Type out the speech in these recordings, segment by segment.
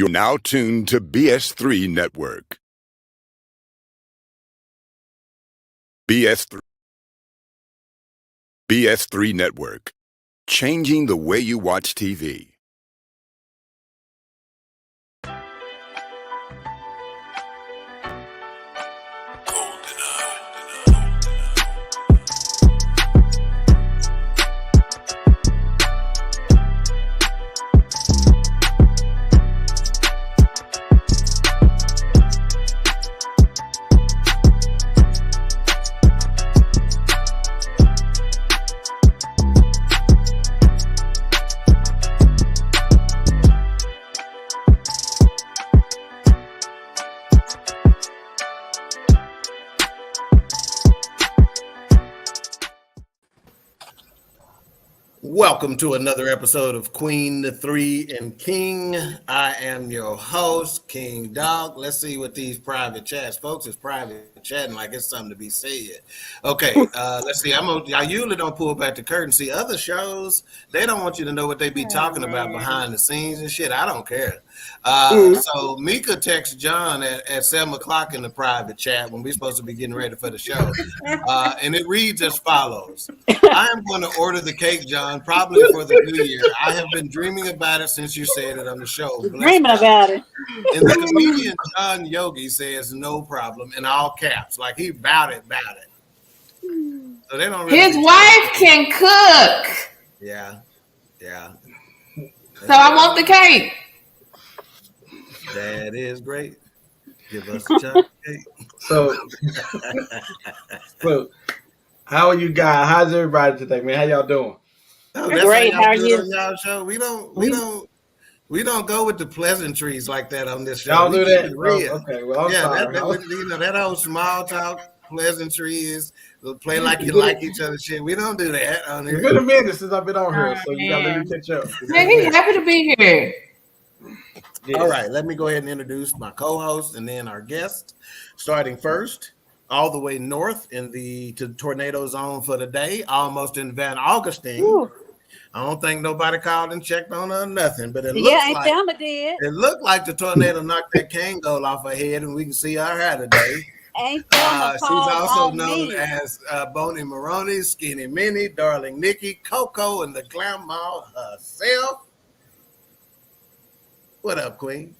You're now tuned to BS3 Network. BS3 Network. Changing the way you watch TV. Welcome to another episode of Queen3 King. I am your host, King Dog. Let's see what these private chats, folks. It's private chatting like it's something to be said. Okay, let's see. I usually don't pull back the curtain. See, other shows, they don't want you to know what they be talking about behind the scenes and shit. I don't care. So Mika texts John at 7 o'clock in the private chat when we're supposed to be getting ready for the show. And it reads as follows. I am going to order the cake, John, probably for the new year. I have been dreaming about it since you said it on the show. Dreaming about it. And the comedian John Yoggi says no problem in all caps. Like he about it. So they don't really His wife can cook. Yeah. So I want the cake. That is great. Give us a chocolate cake. So how are you guys? How's everybody today, man? How y'all doing? Oh, great. How are you? On y'all show. We don't go with the pleasantries like that on this show. Y'all do that? Real. Okay. Well, I'm sorry. That whole small talk pleasantries, play like you like each other shit. We don't do that on here. It's been a minute since I've been on here, so you gotta let me catch up. Man, he's happy to be here. Yes. All right, let me go ahead and introduce my co-host and then our guest. Starting first, all the way north in the tornado zone for the day, almost in Van Augustine. Ooh. I don't think nobody called and checked on her or nothing, but it looked like the tornado knocked that Kango off her head, and we can see her hair today. Ain't Thelma She's also on known me. as Boney Maroney, Skinny Minnie, Darling Nikki, Coco, and the Grandma herself. What up, Queen?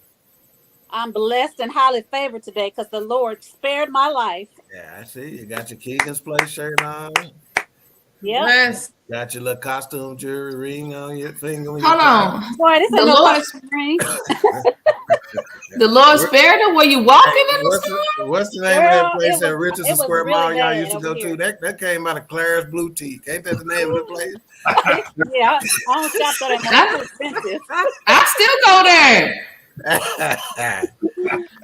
I'm blessed and highly favored today because the Lord spared my life. Yeah, I see. You got your Keegan's Place shirt on. Yeah. Yes. Got your little costume jewelry ring on your finger. Hold on. Boy, this The is Lord- screen. The Lord spared her. Were you walking in the storm? What's the name of that place Girl, at Richardson it was Square really Mall y'all bad used to go over to? here. That came out of Claire's Boutique. Ain't that the name of the place? Yeah, I don't shop there anymore. It's too expensive. I still go there.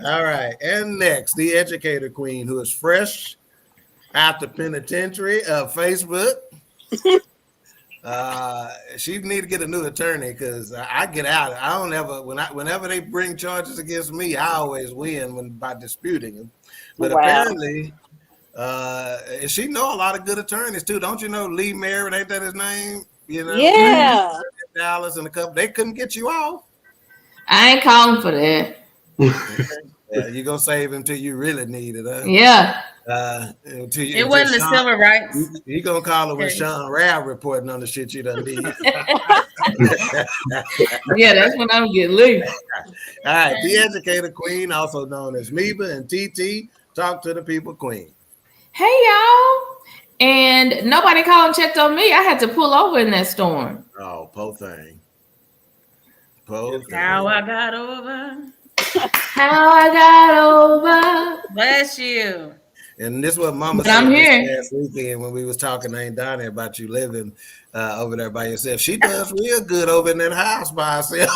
All right. And next, the educator queen who is fresh out the penitentiary of Facebook. She need to get a new attorney because I get out. I don't ever whenever they bring charges against me, I always win by disputing them. But apparently, she know a lot of good attorneys too. Don't you know Lee Merritt? Ain't that his name? You know, Yeah. Dallas and a couple. They couldn't get you off. I ain't calling for that. Yeah, you gonna save him till you really need it, huh? Yeah. It wasn't the civil rights. You gonna call it when Sean Rao reporting on the shit you done did. Yeah, that's when I'm getting loose. All right, the educator queen, also known as Meba and TT, talk to the people queen. Hey, y'all. And nobody called and checked on me. I had to pull over in that storm. Oh, po thing. How I got over. How I got over. Bless you. And this is what Mama But I'm said here. this last weekend when we was talking to Aunt Donnie about you living over there by yourself. She does real good over in that house by herself.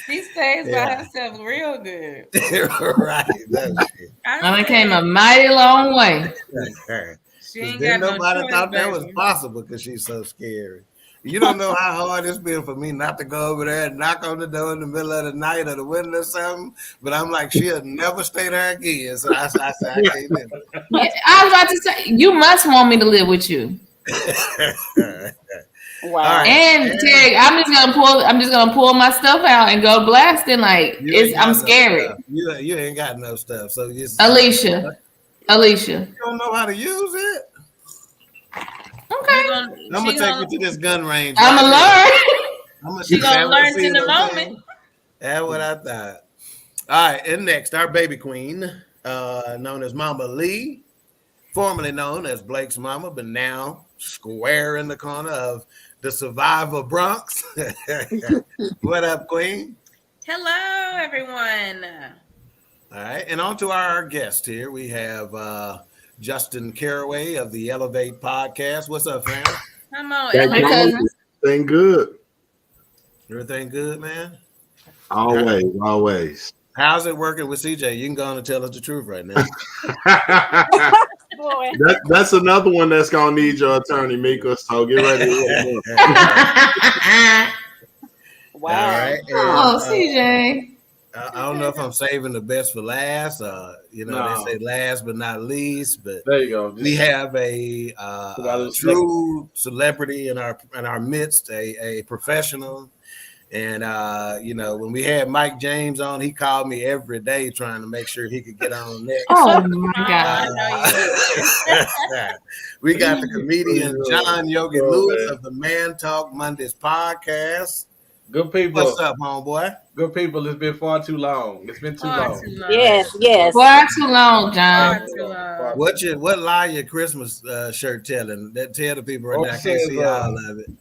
She stays by herself real good. Right. I came a mighty long way. She ain't got Nobody no choice, thought that was baby. possible because she's so scary. You don't know how hard it's been for me not to go over there and knock on the door in the middle of the night or the winter or something. But I'm like, she'll never stay there again. So I said, I can't live. Yeah, I was about to say, you must want me to live with you. Wow. All right. And Terry, I'm just gonna pull my stuff out and go blasting. Like I'm scared. You ain't got no stuff. So you Alicia. You don't know how to use it? Okay. I'm gonna take you to this gun range. I'm gonna learn. She gonna learn in the moment. That's what I thought. All right, and next, our baby queen, known as Mama Lee, formerly known as Blake's mama, but now square in the corner of the Survivor Bronx. What up, Queen? Hello, everyone. All right, and on to our guest here. We have Justin Caraway of the Elevate podcast. What's up, fam? Come on, Everything good. Everything good, man? Always. How's it working with CJ? You can go on and tell us the truth right now. That's another one that's gonna need your attorney, Mika. So get ready. Wow. All right. Oh, CJ. I don't know if I'm saving the best for last. They say last but not least. But There you go. we have a true celebrity in our midst, a professional. And when we had Mike James on, he called me every day trying to make sure he could get on next. Oh my God. We got the comedian John Yoggi Lewis of the Man Talk Mondays podcast. Good people. What's up, homeboy? Good people. It's been far too long. It's been too long. Yes. Far too long, John. What lie your Christmas shirt telling? That tell the people right now. I can't see all of it.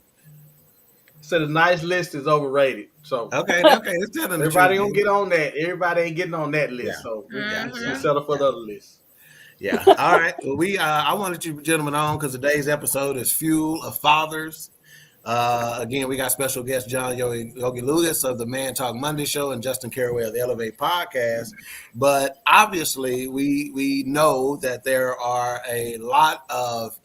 So the nice list is overrated. So okay, it's telling the everybody truth. gonna get on that. Everybody ain't getting on that list. Yeah. So we settle for the other list. Yeah. All right. Well, I wanted you gentlemen on because today's episode is Fuel of Fathers. Again, we got special guest John Yoggi Lewis of the Man Talk Monday show and Justin Caraway of the Elevate podcast. But obviously, we know that there are a lot of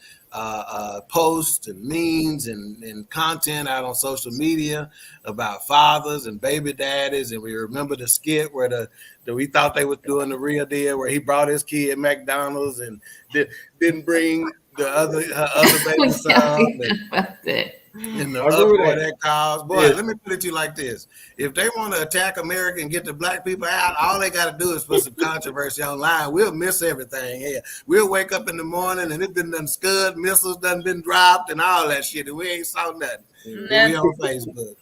posts and memes and content out on social media about fathers and baby daddies, and we remember the skit where we thought they were doing the real deal, where he brought his kid McDonald's and didn't bring her other baby son. And the uproar that caused. Boy, let me put it to you like this. If they want to attack America and get the black people out, all they got to do is put some controversy online. We'll miss everything here. We'll wake up in the morning and it's been done scud, missiles done been dropped and all that shit. And we ain't saw nothing. We on Facebook.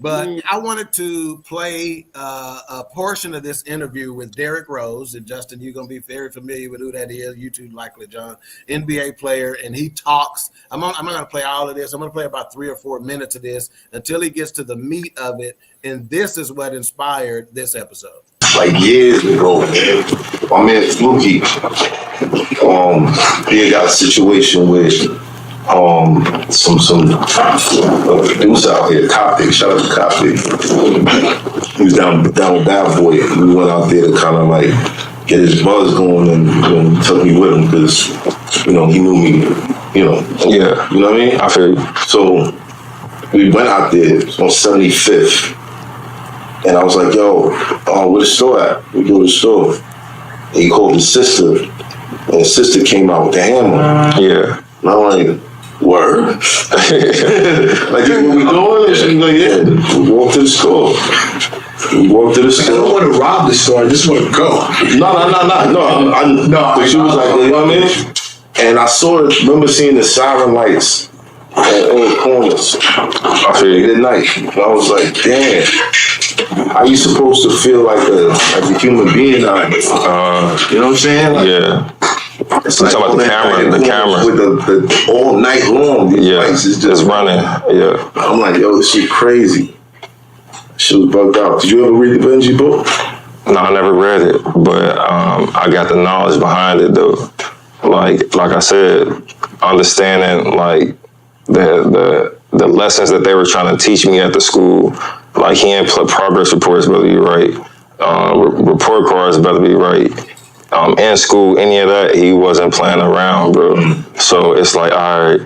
But I wanted to play a portion of this interview with Derrick Rose. And Justin, you're going to be very familiar with who that is. You too, likely, John. NBA player. And he talks. I'm not going to play all of this. I'm going to play about 3 or 4 minutes of this until he gets to the meat of it. And this is what inspired this episode. Like years ago, my man Fluky, he got a situation with some producer out here, Coptic. Shout out to Coptic. He was down with Bad Boy. We went out there to kind of like get his buzz going, and he took me with him because he knew me. Yeah. You know what I mean? I feel you. So we went out there on 75th, and I was like, "Yo, where the store at?" We go to the store. And he called his sister, and his sister came out with the hammer. Yeah. And I'm like, word. Like, this what we doing? And she's like, yeah. We walked to the store. I don't want to rob the store. I just want to go. No. She was like, you know what I mean? And I saw it. Remember seeing the siren lights at all the corners late at night. And I was like, damn. How you supposed to feel like a human being out here? You know what I'm saying? Like, yeah. It's like talking about the camera. With the all night long, these lights is just running. Yeah. I'm like, yo, this shit crazy. Shit was bugged out. Did you ever read the Benji book? No, I never read it, but I got the knowledge behind it though. Like I said, understanding like the lessons that they were trying to teach me at the school. Like he ain't put progress reports better be right. Report cards better be right. In school, any of that, he wasn't playing around, bro. So it's like, all right,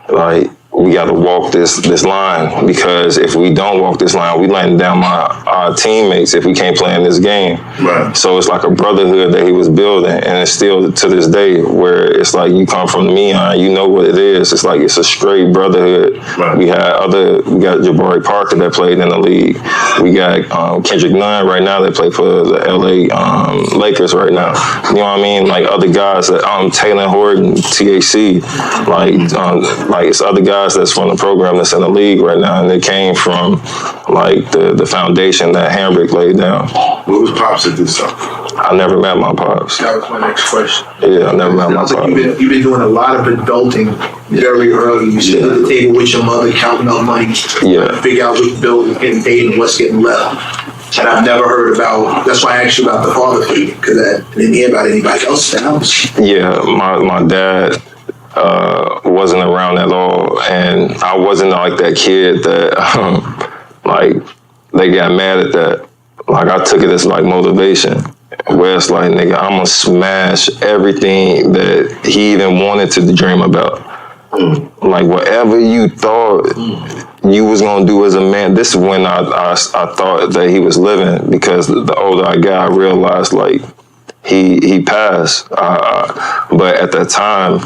like we got to walk this line, because if we don't walk this line, we letting down our teammates if we can't play in this game. Right. So it's like a brotherhood that he was building, and it's still to this day where it's like you come from me, you know what it is. It's like it's a straight brotherhood. Right. We got Jabari Parker that played in the league. We got Kendrick Nunn right now that play for the LA Lakers right now. You know what I mean? Like other guys that Taylor Horton, THC, like it's other guys that's from the program that's in the league right now, and they came from like the foundation that Hambrick laid down. What was Pops at this time? I never met my pops. That was my next question. Yeah, I never met my pops. You've been doing a lot of adulting very early. You sit at the table with your mother, counting up money, figure out which bill is getting paid and what's getting left. And I've never heard about. That's why I asked you about the father figure, because I didn't hear about anybody else in the house. Yeah, my dad wasn't around at all, and I wasn't like that kid that like they got mad at that. Like I took it as like motivation, where it's like, nigga, I'm gonna smash everything that he even wanted to dream about. Like whatever you thought you was gonna do as a man. This is when I thought that he was living, because the older I got, I realized like he passed. But at that time,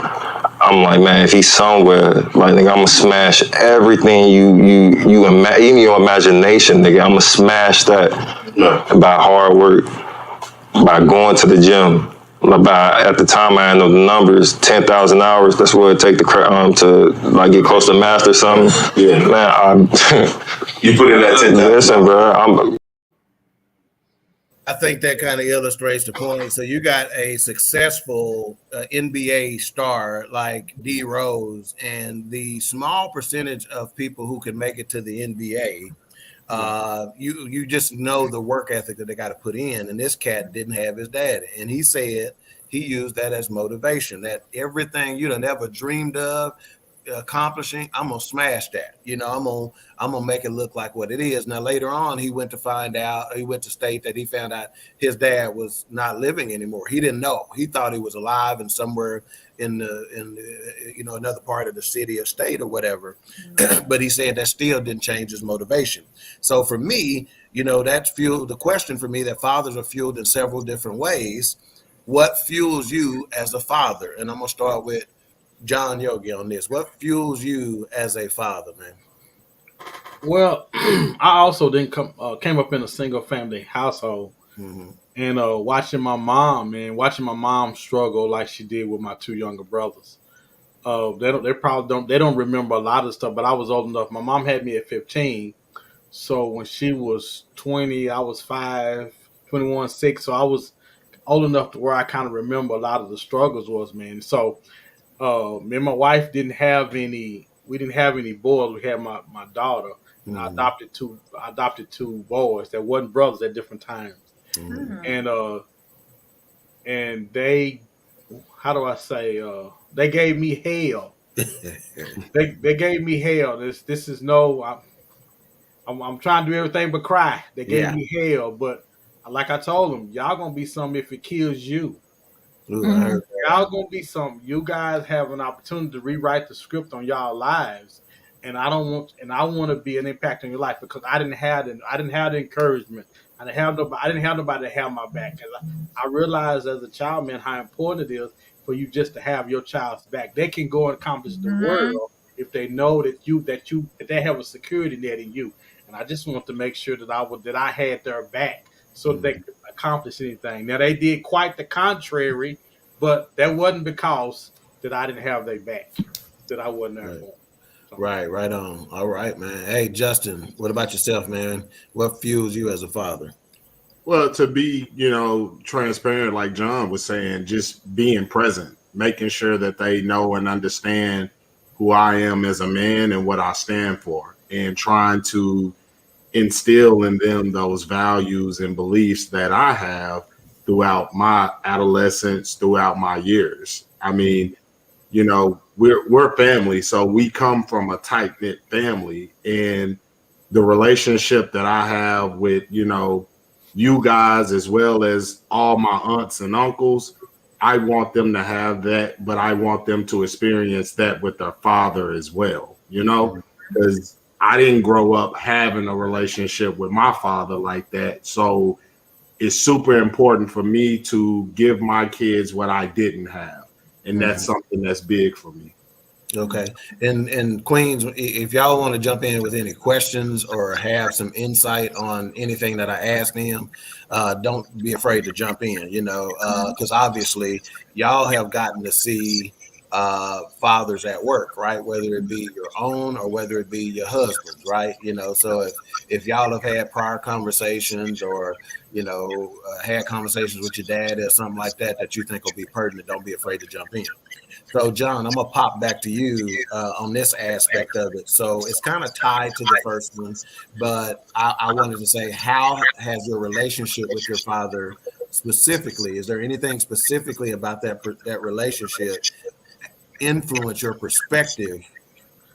I'm like, man, if he's somewhere, like, nigga, I'm gonna smash everything even your imagination, nigga. I'm gonna smash that by hard work, by going to the gym. At the time, I didn't know the numbers, 10,000 hours. That's what it take to like get close to master something. Yeah, man. You put in that 10,000. Listen, bro. I think that kind of illustrates the point. So you got a successful NBA star like D Rose, and the small percentage of people who can make it to the NBA. You just know the work ethic that they got to put in, and this cat didn't have his daddy, and he said he used that as motivation, that everything you'd have never dreamed of accomplishing, I'm gonna smash that. I'm gonna make it look like what it is. Now later on, he went to state that he found out his dad was not living anymore. He didn't know. He thought he was alive and somewhere in another part of the city or state or whatever. But he said that still didn't change his motivation. So for me, that's fueled the question for me, that fathers are fueled in several different ways. What fuels you as a father? And I'm gonna start with John Yoggi on this. What fuels you as a father, man? Well, I also came up in a single family household, and watching my mom struggle like she did with my two younger brothers. They don't remember a lot of stuff, but I was old enough. My mom had me at 15, so when she was 20, I was 5, 21, 6. So I was old enough to where I kind of remember a lot of the struggles was, man. So me and my wife didn't have any boys. We had my daughter, and I adopted two boys that wasn't brothers at different times. And they, how do I say, they gave me hell. they gave me hell. This is no, I'm trying to do everything but cry. They gave me hell, but like I told them, y'all gonna be something if it kills you. Y'all gonna be something. You guys have an opportunity to rewrite the script on y'all lives, and I want to be an impact on your life, because I didn't have the encouragement. I didn't have nobody to have my back. I realized as a child, man, how important it is for you just to have your child's back. They can go and accomplish the world if they know that they have a security net in you. And I just want to make sure that I had their back, so that they could accomplish anything. Now, they did quite the contrary, but that wasn't because that I didn't have their back, that I wasn't there for them. So. Right on. All right, man. Hey, Justin, what about yourself, man? What fuels you as a father? Well, to be, transparent, like John was saying, just being present, making sure that they know and understand who I am as a man and what I stand for, and trying to instill in them those values and beliefs that I have throughout my adolescence, throughout my years. I mean, we're family, so we come from a tight-knit family, and the relationship that I have with, you guys, as well as all my aunts and uncles, I want them to have that, but I want them to experience that with their father as well. you know, because I didn't grow up having a relationship with my father like that. So it's super important for me to give my kids what I didn't have. And that's something that's big for me. Okay. And Queens, if y'all want to jump in with any questions or have some insight on anything that I asked them, don't be afraid to jump in, because obviously y'all have gotten to see fathers at work, right? Whether it be your own or whether it be your husband's, right? So if y'all have had prior conversations or, had conversations with your dad or something like that you think will be pertinent, don't be afraid to jump in. So, John, I'm going to pop back to you on this aspect of it. So it's kind of tied to the first one, but I wanted to say, how has your relationship with your father specifically, is there anything specifically about that relationship influence your perspective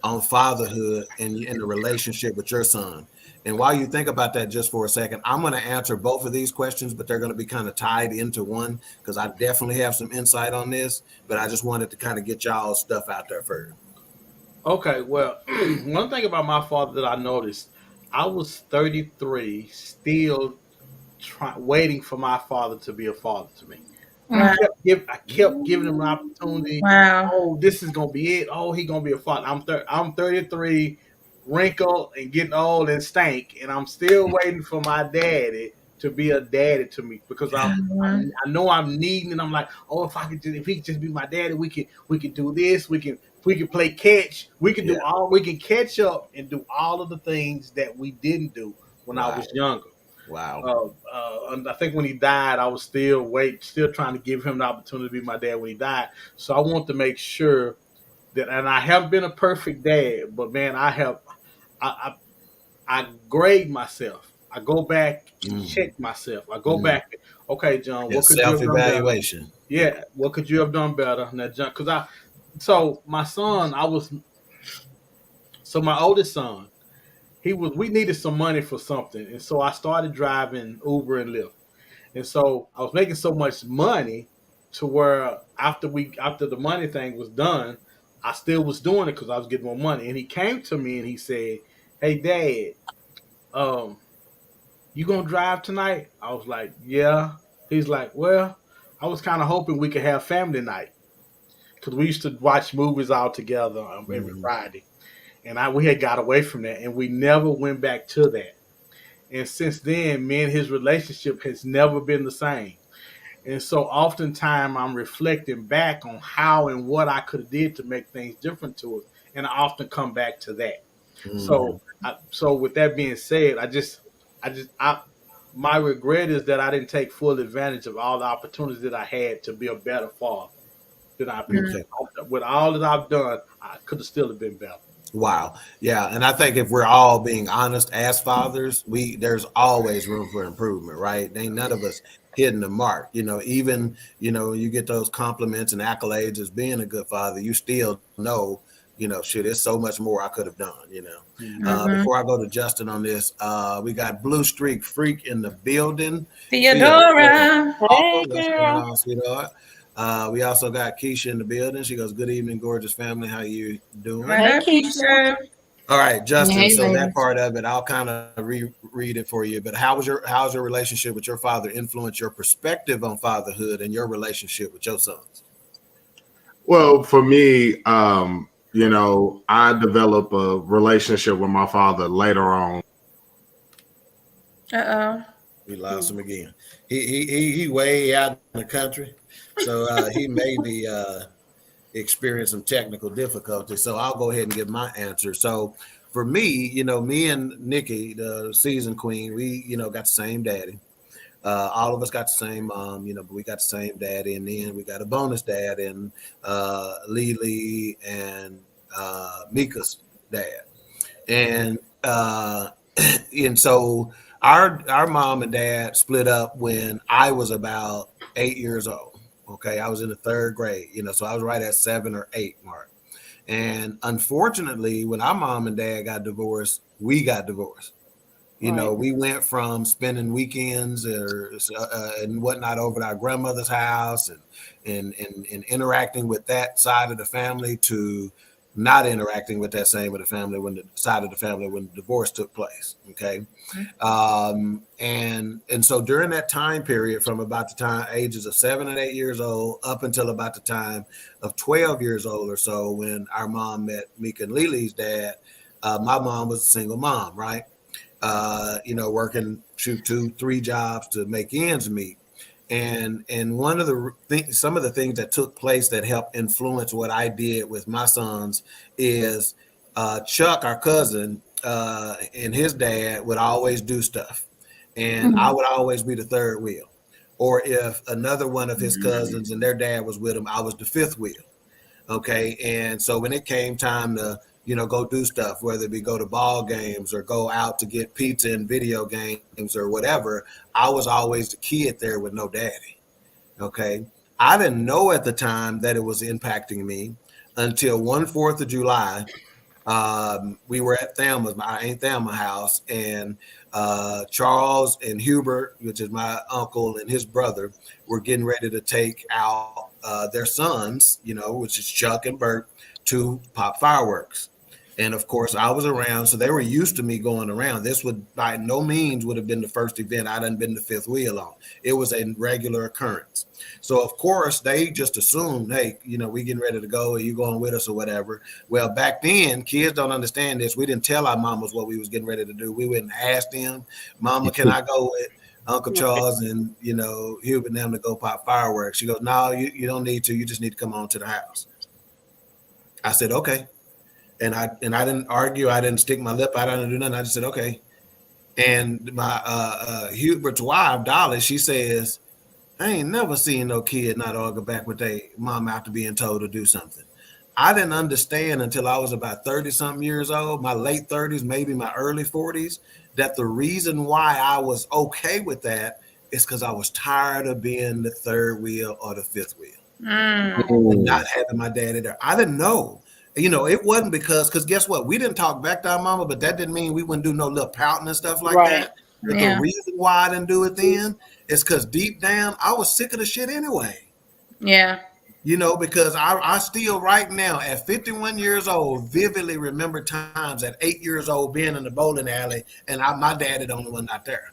on fatherhood and in the relationship with your son? And while you think about that just for a second, I'm going to answer both of these questions, but they're going to be kind of tied into one because I definitely have some insight on this, but I just wanted to kind of get y'all stuff out there first. Okay, well, one thing about my father that I noticed, I was 33, still waiting for my father to be a father to me. Wow. I kept giving him an opportunity. Wow. Oh, this is gonna be it. Oh, he gonna be a father. I'm 33, wrinkled and getting old and stank, and I'm still waiting for my daddy to be a daddy to me because I know I'm needing it. I'm like, oh, if he could just be my daddy, we can do this. We can play catch. We can do all. We can catch up and do all of the things that we didn't do when I was younger. Wow. And I think when he died, I was still trying to give him the opportunity to be my dad when he died. So I want to make sure that, and I haven't been a perfect dad, but man, I grade myself. I go back and check myself. I go back. Okay, John, what could you have done better? Self-evaluation. Yeah, what could you have done better? Now, John, so my son, my oldest son, we needed some money for something. And so I started driving Uber and Lyft. And so I was making so much money to where after the money thing was done, I still was doing it because I was getting more money. And he came to me and he said, "Hey, Dad, you gonna drive tonight?" I was like, "Yeah." He's like, "Well, I was kind of hoping we could have family night because we used to watch movies all together every Friday." And we had got away from that, and we never went back to that. And since then, me and his relationship has never been the same. And so oftentimes I'm reflecting back on how and what I could have did to make things different to us. And I often come back to that. So with that being said, my regret is that I didn't take full advantage of all the opportunities that I had to be a better father than I've been. With all that I've done, I could have still been better. Wow. Yeah. And I think if we're all being honest as fathers, there's always room for improvement, right? Ain't none of us hitting the mark. Even, you get those compliments and accolades as being a good father, you still know, shit, there's so much more I could have done, Before I go to Justin on this, we got Blue Streak Freak in the building. Theodora. Hey, what's going on, sweetheart? We also got Keisha in the building. She goes, "Good evening, gorgeous family. How you doing?" Hey, Keisha. All right, Justin. Hey, so ladies. that part of it, I'll kind of reread it for you. But how's your relationship with your father influence your perspective on fatherhood and your relationship with your sons? Well, for me, I developed a relationship with my father later on. We lost him again. He way out in the country. So he may be experience some technical difficulty. So I'll go ahead and give my answer. So for me, me and Nikki, the season queen, we, got the same daddy. All of us got the same mom, but we got the same daddy. And then we got a bonus dad and Lily and Mika's dad. And so our mom and dad split up when I was about 8 years old. Okay, I was in the third grade, so I was right at 7 or 8 mark. And unfortunately, when our mom and dad got divorced, we got divorced. We went from spending weekends and whatnot over at our grandmother's house and interacting with that side of the family to not interacting with that same of the family when the side of the family when the divorce took place. Okay. And so during that time period, from about the time ages of 7 and 8 years old up until about the time of 12 years old or so, when our mom met Mika and Lily's dad, my mom was a single mom, right? Working 2-3 jobs to make ends meet. And one of some of the things that took place that helped influence what I did with my sons is Chuck, our cousin, and his dad would always do stuff. And I would always be the third wheel. Or if another one of his cousins and their dad was with him, I was the fifth wheel. Okay. And so when it came time to, go do stuff, whether it be go to ball games or go out to get pizza and video games or whatever, I was always the kid there with no daddy. Okay. I didn't know at the time that it was impacting me until 4th of July. We were at my Aunt Thelma's house, and Charles and Hubert, which is my uncle, and his brother were getting ready to take out their sons, which is Chuck and Bert, to pop fireworks. And of course, I was around, so they were used to me going around. This would by no means would have been the first event I done been the fifth wheel on. It was a regular occurrence. So of course, they just assumed, hey, we getting ready to go. Are you going with us or whatever? Well, back then, kids don't understand this. We didn't tell our mamas what we was getting ready to do. We wouldn't ask them, Mama, can I go with Uncle Charles and, Hubert and them to go pop fireworks? She goes, no, you don't need to. You just need to come on to the house. I said, okay. And I didn't argue. I didn't stick my lip out. I didn't do nothing. I just said, okay. And my Hubert's wife, Dolly, she says, I ain't never seen no kid not argue back with their mom after being told to do something. I didn't understand until I was about 30-something years old, my late 30s, maybe my early 40s, that the reason why I was okay with that is because I was tired of being the third wheel or the fifth wheel. And not having my daddy there. I didn't know. It wasn't because guess what? We didn't talk back to our mama, but that didn't mean we wouldn't do no little pouting and stuff like that. But the reason why I didn't do it then is because deep down, I was sick of the shit anyway. Yeah. Because I still right now at 51 years old, vividly remember times at 8 years old being in the bowling alley and my daddy the only one not there.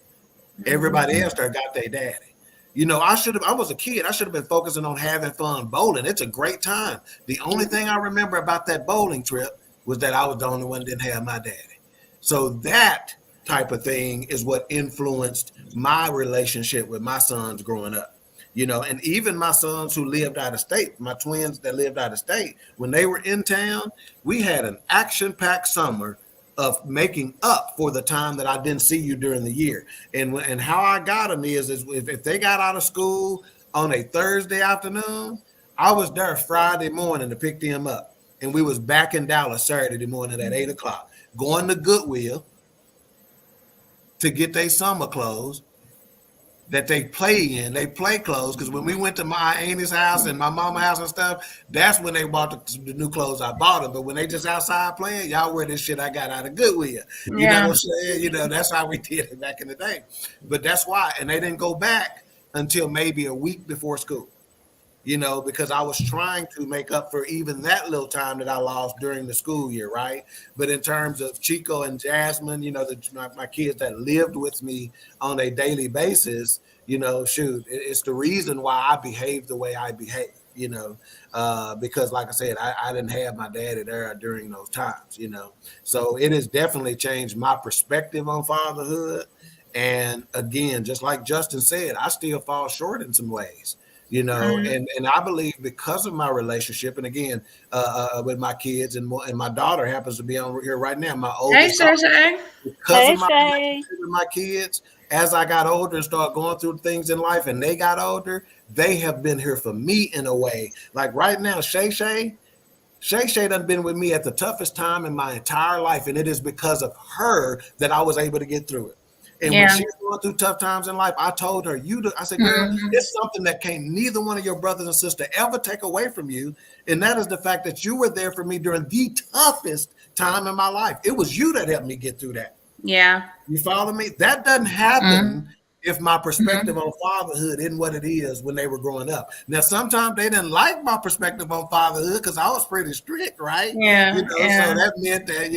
Everybody else there got their daddy. I was a kid. I should have been focusing on having fun bowling. It's a great time. The only thing I remember about that bowling trip was that I was the only one that didn't have my daddy. So that type of thing is what influenced my relationship with my sons growing up. And even my sons who lived out of state, my twins that lived out of state, when they were in town, we had an action-packed summer of making up for the time that I didn't see you during the year. And how I got them is if they got out of school on a Thursday afternoon, I was there Friday morning to pick them up. And we was back in Dallas Saturday morning at 8 o'clock, going to Goodwill to get their summer clothes that they play in. They play clothes, because when we went to my auntie's house and my mama's house and stuff, that's when they bought the new clothes I bought them. But when they just outside playing, y'all wear this shit I got out of Goodwill. You know what I'm saying? That's how we did it back in the day. But that's why. And they didn't go back until maybe a week before school. Because I was trying to make up for even that little time that I lost during the school year, right? But in terms of Chico and Jasmine, my kids that lived with me on a daily basis, it's the reason why I behaved the way I behaved, because like I said, I didn't have my daddy there during those times, So it has definitely changed my perspective on fatherhood. And again, just like Justin said, I still fall short in some ways. And I believe because of my relationship, and again, with my kids, and my daughter happens to be on here right now, my oldest daughter, because of my relationship with my kids, as I got older and started going through things in life and they got older, they have been here for me in a way. Like right now, Shay done been with me at the toughest time in my entire life, and it is because of her that I was able to get through it. And when she was going through tough times in life, I told her, I said, girl, it's something that can't neither one of your brothers and sisters ever take away from you. And that is the fact that you were there for me during the toughest time in my life. It was you that helped me get through that. Yeah. You follow me? That doesn't happen if my perspective on fatherhood isn't what it is when they were growing up. Now, sometimes they didn't like my perspective on fatherhood because I was pretty strict, right? Yeah. So that meant that,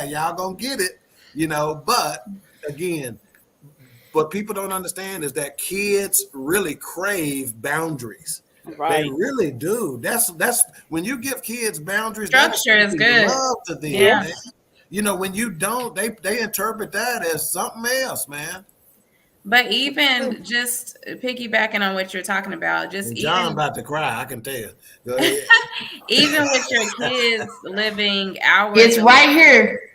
y'all gonna get it, but again, what people don't understand is that kids really crave boundaries. Right. They really do. That's when you give kids boundaries, Structure is good. Love to them, Yeah. man. When you don't, they interpret that as something else, man. But even just piggybacking on what you're talking about, And John about to cry, I can tell. Go ahead. Even with your kids living hours, It's right here.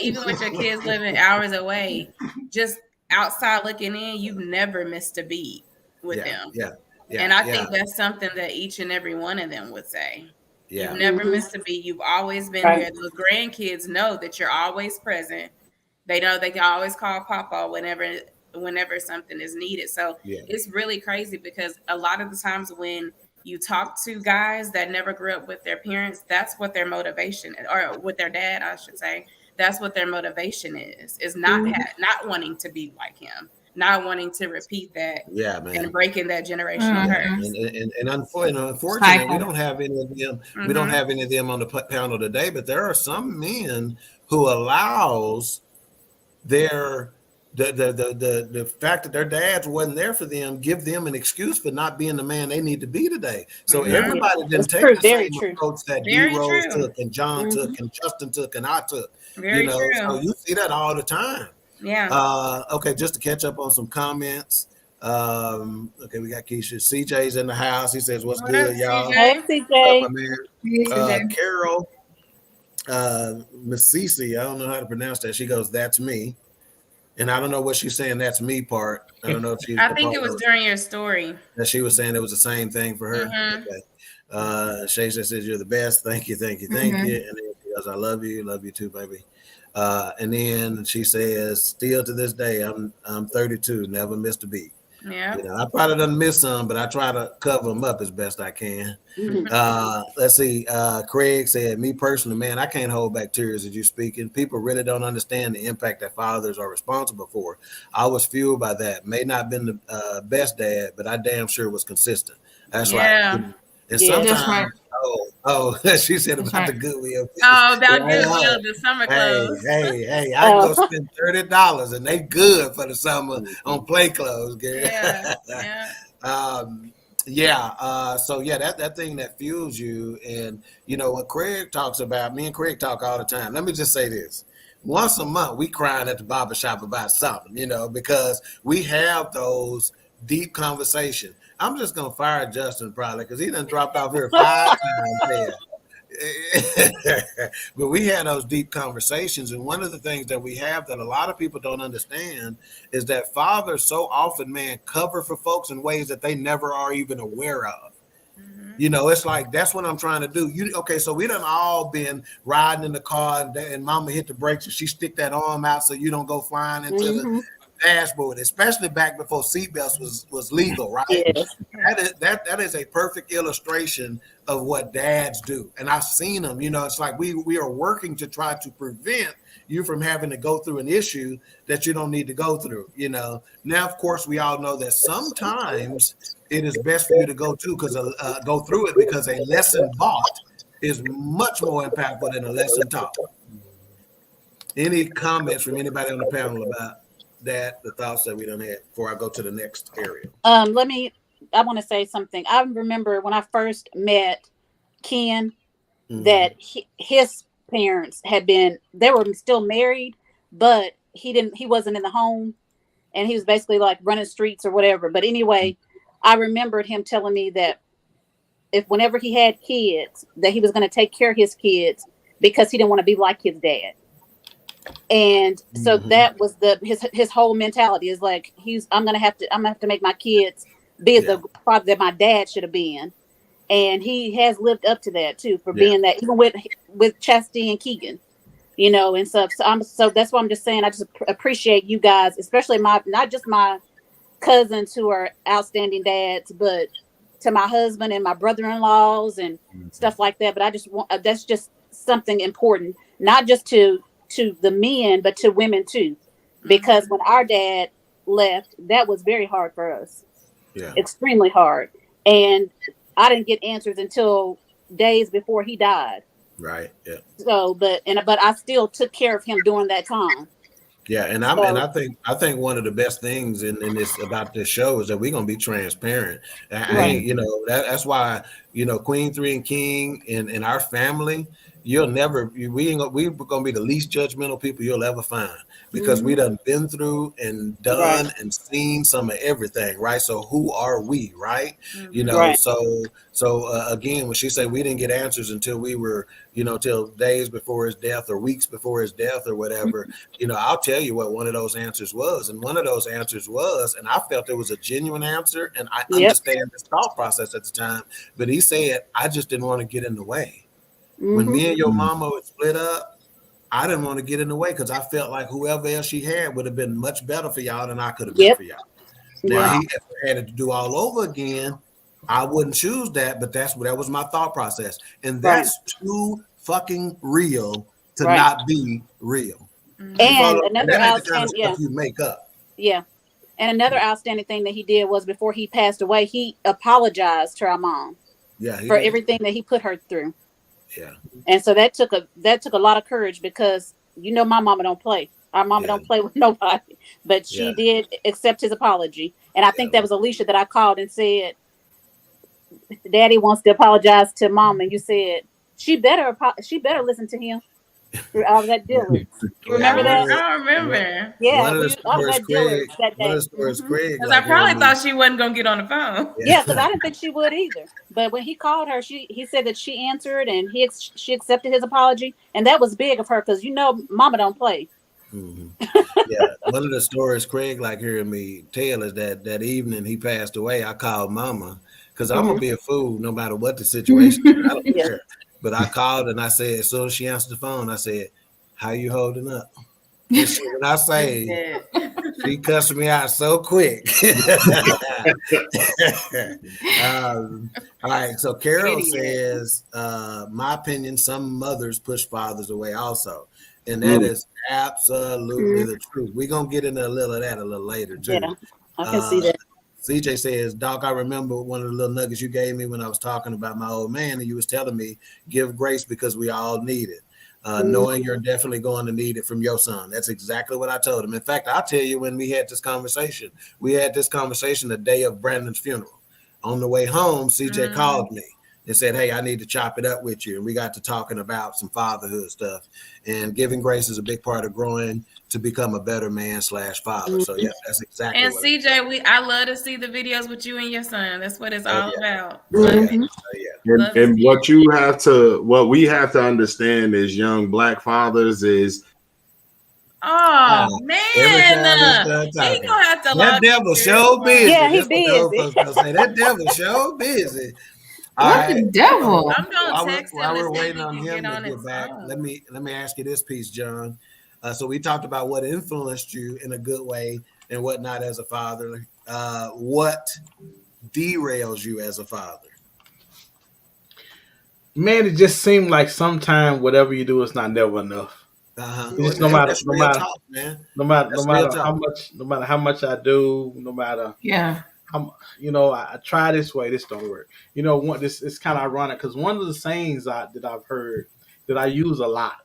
even with your kids living hours away, just outside looking in, you've never missed a beat with them. Yeah. And I think that's something that each and every one of them would say. Yeah. You've never missed a beat. You've always been here. The grandkids know that you're always present. They know they can always call Papa whenever something is needed. So it's really crazy because a lot of the times when you talk to guys that never grew up with their parents, that's what their motivation is, or with their dad, I should say. That's what their motivation is not wanting to be like him, not wanting to repeat that, and breaking that generational curse. And unfortunately, we don't have any of them. We don't have any of them on the panel today. But there are some men who allows the fact that their dads wasn't there for them, give them an excuse for not being the man they need to be today. So everybody didn't take the same approach that D-Rose took, and John took, and Justin took, and I took. Very true. So you see that all the time. Yeah. Okay, just to catch up on some comments. Okay, we got Keisha. CJ's in the house. He says, "What's good, y'all?" Hey, CJ. Carol, Miss Cece, I don't know how to pronounce that. She goes, "That's me," and I don't know what she's saying. That's me part. I don't know if she's. I think it was during your story that she was saying it was the same thing for her. Okay. Shay says, "You're the best. Thank you, thank you, thank you." And then she goes, "I love you too, baby." And then she says, "Still to this day, I'm 32, never missed a beat." Yeah. I probably done miss some, but I try to cover them up as best I can. Let's see. Craig said, "Me personally, man, I can't hold back tears as you speaking. People really don't understand the impact that fathers are responsible for. I was fueled by that. May not have been the best dad, but I damn sure was consistent." That's right. And sometimes, she said about the Goodwill. Oh, that Goodwill, the summer clothes. Hey, I go spend $30 and they good for the summer on play clothes, girl. That thing that fuels you. And what Craig talks about, me and Craig talk all the time. Let me just say this. Once a month, we crying at the barbershop about something, because we have those deep conversations. I'm just gonna fire Justin probably because he done dropped off here 5 times. But we had those deep conversations, and one of the things that we have that a lot of people don't understand is that fathers so often, man, cover for folks in ways that they never are even aware of. It's like that's what I'm trying to do. So we done all been riding in the car and mama hit the brakes and she stick that arm out so you don't go flying into the dashboard, especially back before seatbelts was legal, right? Yes. That is a perfect illustration of what dads do, and I've seen them. It's like we are working to try to prevent you from having to go through an issue that you don't need to go through. Now, of course, we all know that sometimes it is best for you to go through it because a lesson bought is much more impactful than a lesson taught. Any comments from anybody on the panel about the thoughts that we done had before I go to the next area? I want to say something. I remember when I first met Ken, that his parents they were still married, but he wasn't in the home, and he was basically like running streets or whatever. But anyway, I remembered him telling me that whenever he had kids, that he was going to take care of his kids because he didn't want to be like his dad. And so that was his whole mentality is like I'm gonna have to make my kids be the father that my dad should have been, and he has lived up to that too for being that, even with Chastity and Keegan, and stuff. So that's why I'm just saying I just appreciate you guys, especially not just my cousins who are outstanding dads, but to my husband and my brother-in-laws and stuff like that. But I just want that's just something important, not just to the men, but to women too, because when our dad left, that was very hard for us. Yeah. Extremely hard. And I didn't get answers until days before he died. Right. Yeah. So, but I still took care of him during that time. Yeah, and I think one of the best things in this about this show is that we're gonna be transparent. Right. That's why Queen3 and King and our family. We're gonna be the least judgmental people you'll ever find because we done been through and done and seen some of everything, right? So who are we, right? So again, when she said we didn't get answers until we were, till days before his death or weeks before his death or whatever, I'll tell you what one of those answers was, and one of those answers was, and I felt it was a genuine answer, and I understand his thought process at the time, but he said, I just didn't want to get in the way. When me and your mama would split up, I didn't want to get in the way because I felt like whoever else she had would have been much better for y'all than I could have been for y'all. Now, he had it to do all over again. I wouldn't choose that, but that was my thought process. And that's too fucking real to not be real. And another outstanding stuff you make up. Yeah. And another outstanding thing that he did was before he passed away, he apologized to our mom for everything that he put her through. Yeah. And so that took a lot of courage because my mama don't play. Our mama don't play with nobody. But she did accept his apology. And I think that was Alicia that I called and said, Daddy wants to apologize to Mom, and you said she better listen to him through all that dealings. You remember that? I remember. Yeah, one of the stories Craig. Because I probably thought she wasn't gonna get on the phone. Yeah, because I didn't think she would either. But when he called her, he said that she answered and she accepted his apology, and that was big of her because Mama don't play. Yeah, one of the stories Craig like hearing me tell is that evening he passed away, I called Mama because I'm gonna be a fool no matter what the situation is. I don't care. But I called and I said, as soon as she answered the phone, I said, "How you holding up?" And when I say she cussed me out so quick. All right, so Carol says, my opinion, some mothers push fathers away also. And that is absolutely the truth. We're going to get into a little of that a little later, too. Yeah, I can see that. CJ says, Doc, I remember one of the little nuggets you gave me when I was talking about my old man, and you was telling me, give grace because we all need it. Knowing you're definitely going to need it from your son. That's exactly what I told him. In fact, I'll tell you when we had this conversation the day of Brandon's funeral. On the way home, CJ called me and said, hey, I need to chop it up with you. And we got to talking about some fatherhood stuff. And giving grace is a big part of growing to become a better man / father. So yeah, that's exactly and what CJ, I love to see the videos with you and your son. That's what it's all about. And what we have to understand as young Black fathers is man, he gonna have to that devil so busy. Yeah, he's busy. That devil so busy. What the devil? I'm gonna text him while we're and see waiting if on he him can get to on get his back. phone. Let me ask you this piece, John. So we talked about what influenced you in a good way and what not as a father. What derails you as a father? Man, it just seemed like sometimes whatever you do is not never enough. Just no matter how much I do, no matter I try this way, this don't work. It's kind of ironic because one of the sayings that I've heard that I use a lot,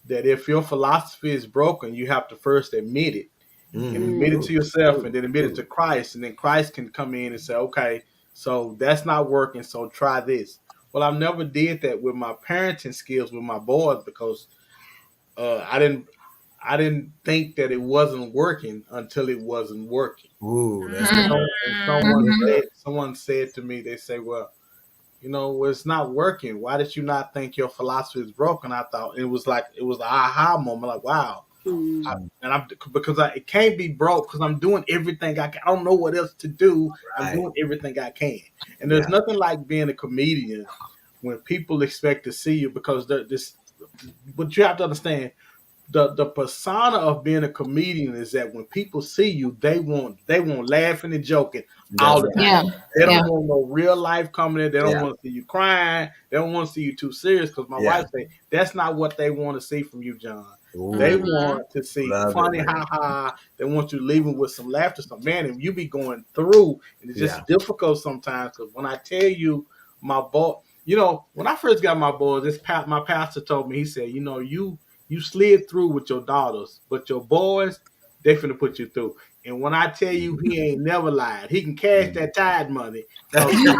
that if your philosophy is broken, you have to first admit it. And admit it to yourself and then admit it to Christ. And then Christ can come in and say, okay, so that's not working, so try this. Well, I've never did that with my parenting skills with my boys because I didn't think that it wasn't working until it wasn't working. Ooh, that's someone said to me, they say, well, it's not working. Why did you not think your philosophy is broken? I thought it was an aha moment, like, wow. It can't be broke because I'm doing everything I can. I don't know what else to do. Right. I'm doing everything I can. And there's nothing like being a comedian when people expect to see you because but you have to understand, the persona of being a comedian is that when people see you, they want laughing and joking all the time. Yeah. They don't want no real life coming in. They don't want to see you crying. They don't want to see you too serious because my wife said that's not what they want to see from you, John. Ooh. They want to see Love funny, it, man. ha. They want you to leave them with some laughter, some man, and you be going through, and it's just difficult sometimes. Because when I tell you, my boy, you know, when I first got my boys, my pastor told me, he said, you know, you slid through with your daughters, but your boys, they finna put you through. And when I tell you, he ain't never lied. He can cash that tide money. He get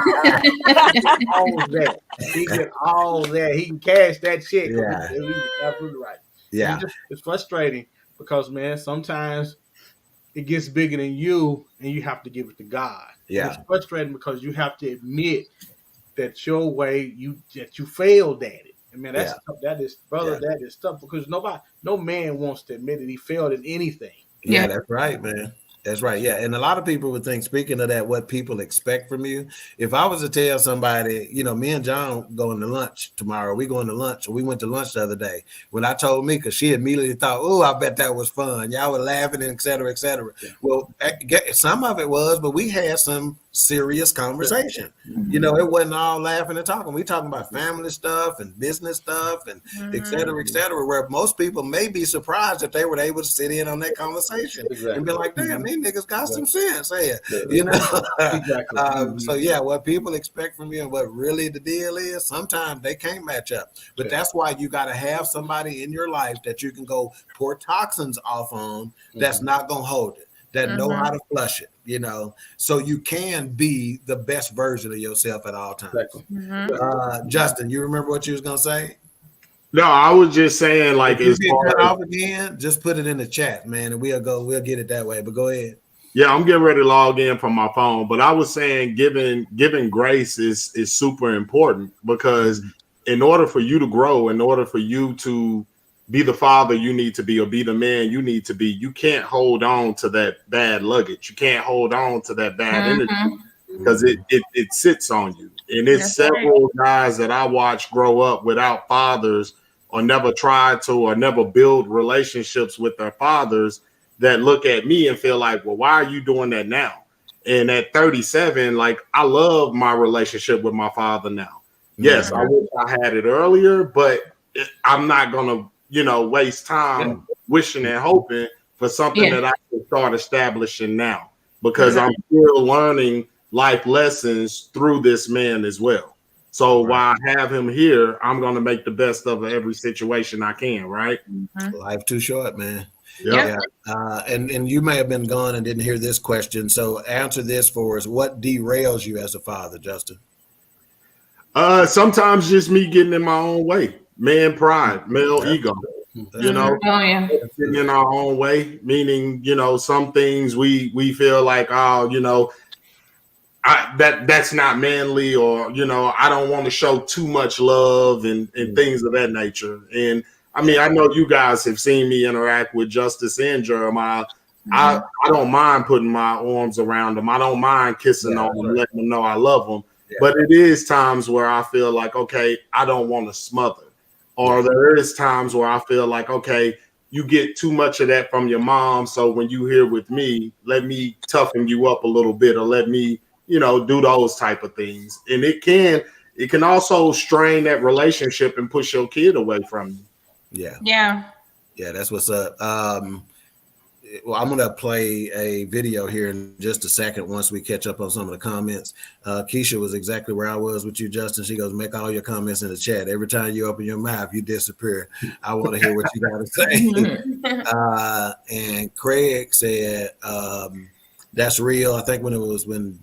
all that. He get all that. He can cash that check. Yeah. He's absolutely right. Yeah. It's frustrating because, man, sometimes it gets bigger than you and you have to give it to God. Yeah. And it's frustrating because you have to admit that your way, that you failed at it. And man, that's tough. That is tough because no man wants to admit that he failed at anything. Yeah, that's right, man. That's right. Yeah. And a lot of people would think, speaking of that, what people expect from you. If I was to tell somebody, you know, me and John going to lunch tomorrow, we going to lunch, or we went to lunch the other day. When I told me, because she immediately thought, oh, I bet that was fun. Y'all were laughing, and et cetera, et cetera. Yeah. Well, some of it was, but we had some serious conversation. You know, it wasn't all laughing and talking. We talking about family stuff and business stuff and et cetera, where most people may be surprised if they were able to sit in on that conversation and be like, damn, these niggas got some sense here, you know? So yeah, what people expect from you and what really the deal is, sometimes they can't match up. But that's why you got to have somebody in your life that you can go pour toxins off on that's not going to hold it, that know how to flush it, you know, so you can be the best version of yourself at all times. Justin, you remember what you was going to say? No, I was just saying, like, if you get cut off again, just put it in the chat, man, and we'll get it that way. But go ahead. Yeah, I'm getting ready to log in from my phone. But I was saying giving grace is super important, because in order for you to grow, in order for you to be the father you need to be, or be the man you need to be, you can't hold on to that bad luggage. You can't hold on to that bad energy, because it sits on you. And it's several guys that I watch grow up without fathers, or never tried to, or never build relationships with their fathers, that look at me and feel like, well, why are you doing that now? And at 37, like, I love my relationship with my father now. Yes, I wish I had it earlier, but I'm not going to, waste time wishing and hoping for something that I can start establishing now, because I'm still learning life lessons through this man as well. So while I have him here, I'm going to make the best of every situation I can, right? Life too short, man. Yeah. And you may have been gone and didn't hear this question. So answer this for us. What derails you as a father, Justin? Sometimes just me getting in my own way. Man pride, male ego. Getting in our own way, meaning, some things we feel like, that's not manly, or I don't want to show too much love and things of that nature. And I mean, I know you guys have seen me interact with Justice and Jeremiah. I don't mind putting my arms around them. I don't mind kissing on them, letting them know I love them. But it is times where I feel like, okay, I don't want to smother. Or there is times where I feel like, okay, you get too much of that from your mom. So when you here with me, let me toughen you up a little bit, or let me, do those type of things. And it can also strain that relationship and push your kid away from you. Yeah, that's what's up. Well, I'm gonna play a video here in just a second once we catch up on some of the comments. Keisha was exactly where I was with you, Justin. She goes, make all your comments in the chat. Every time you open your mouth, you disappear. I want to hear what you got to say. And Craig said, that's real. I think when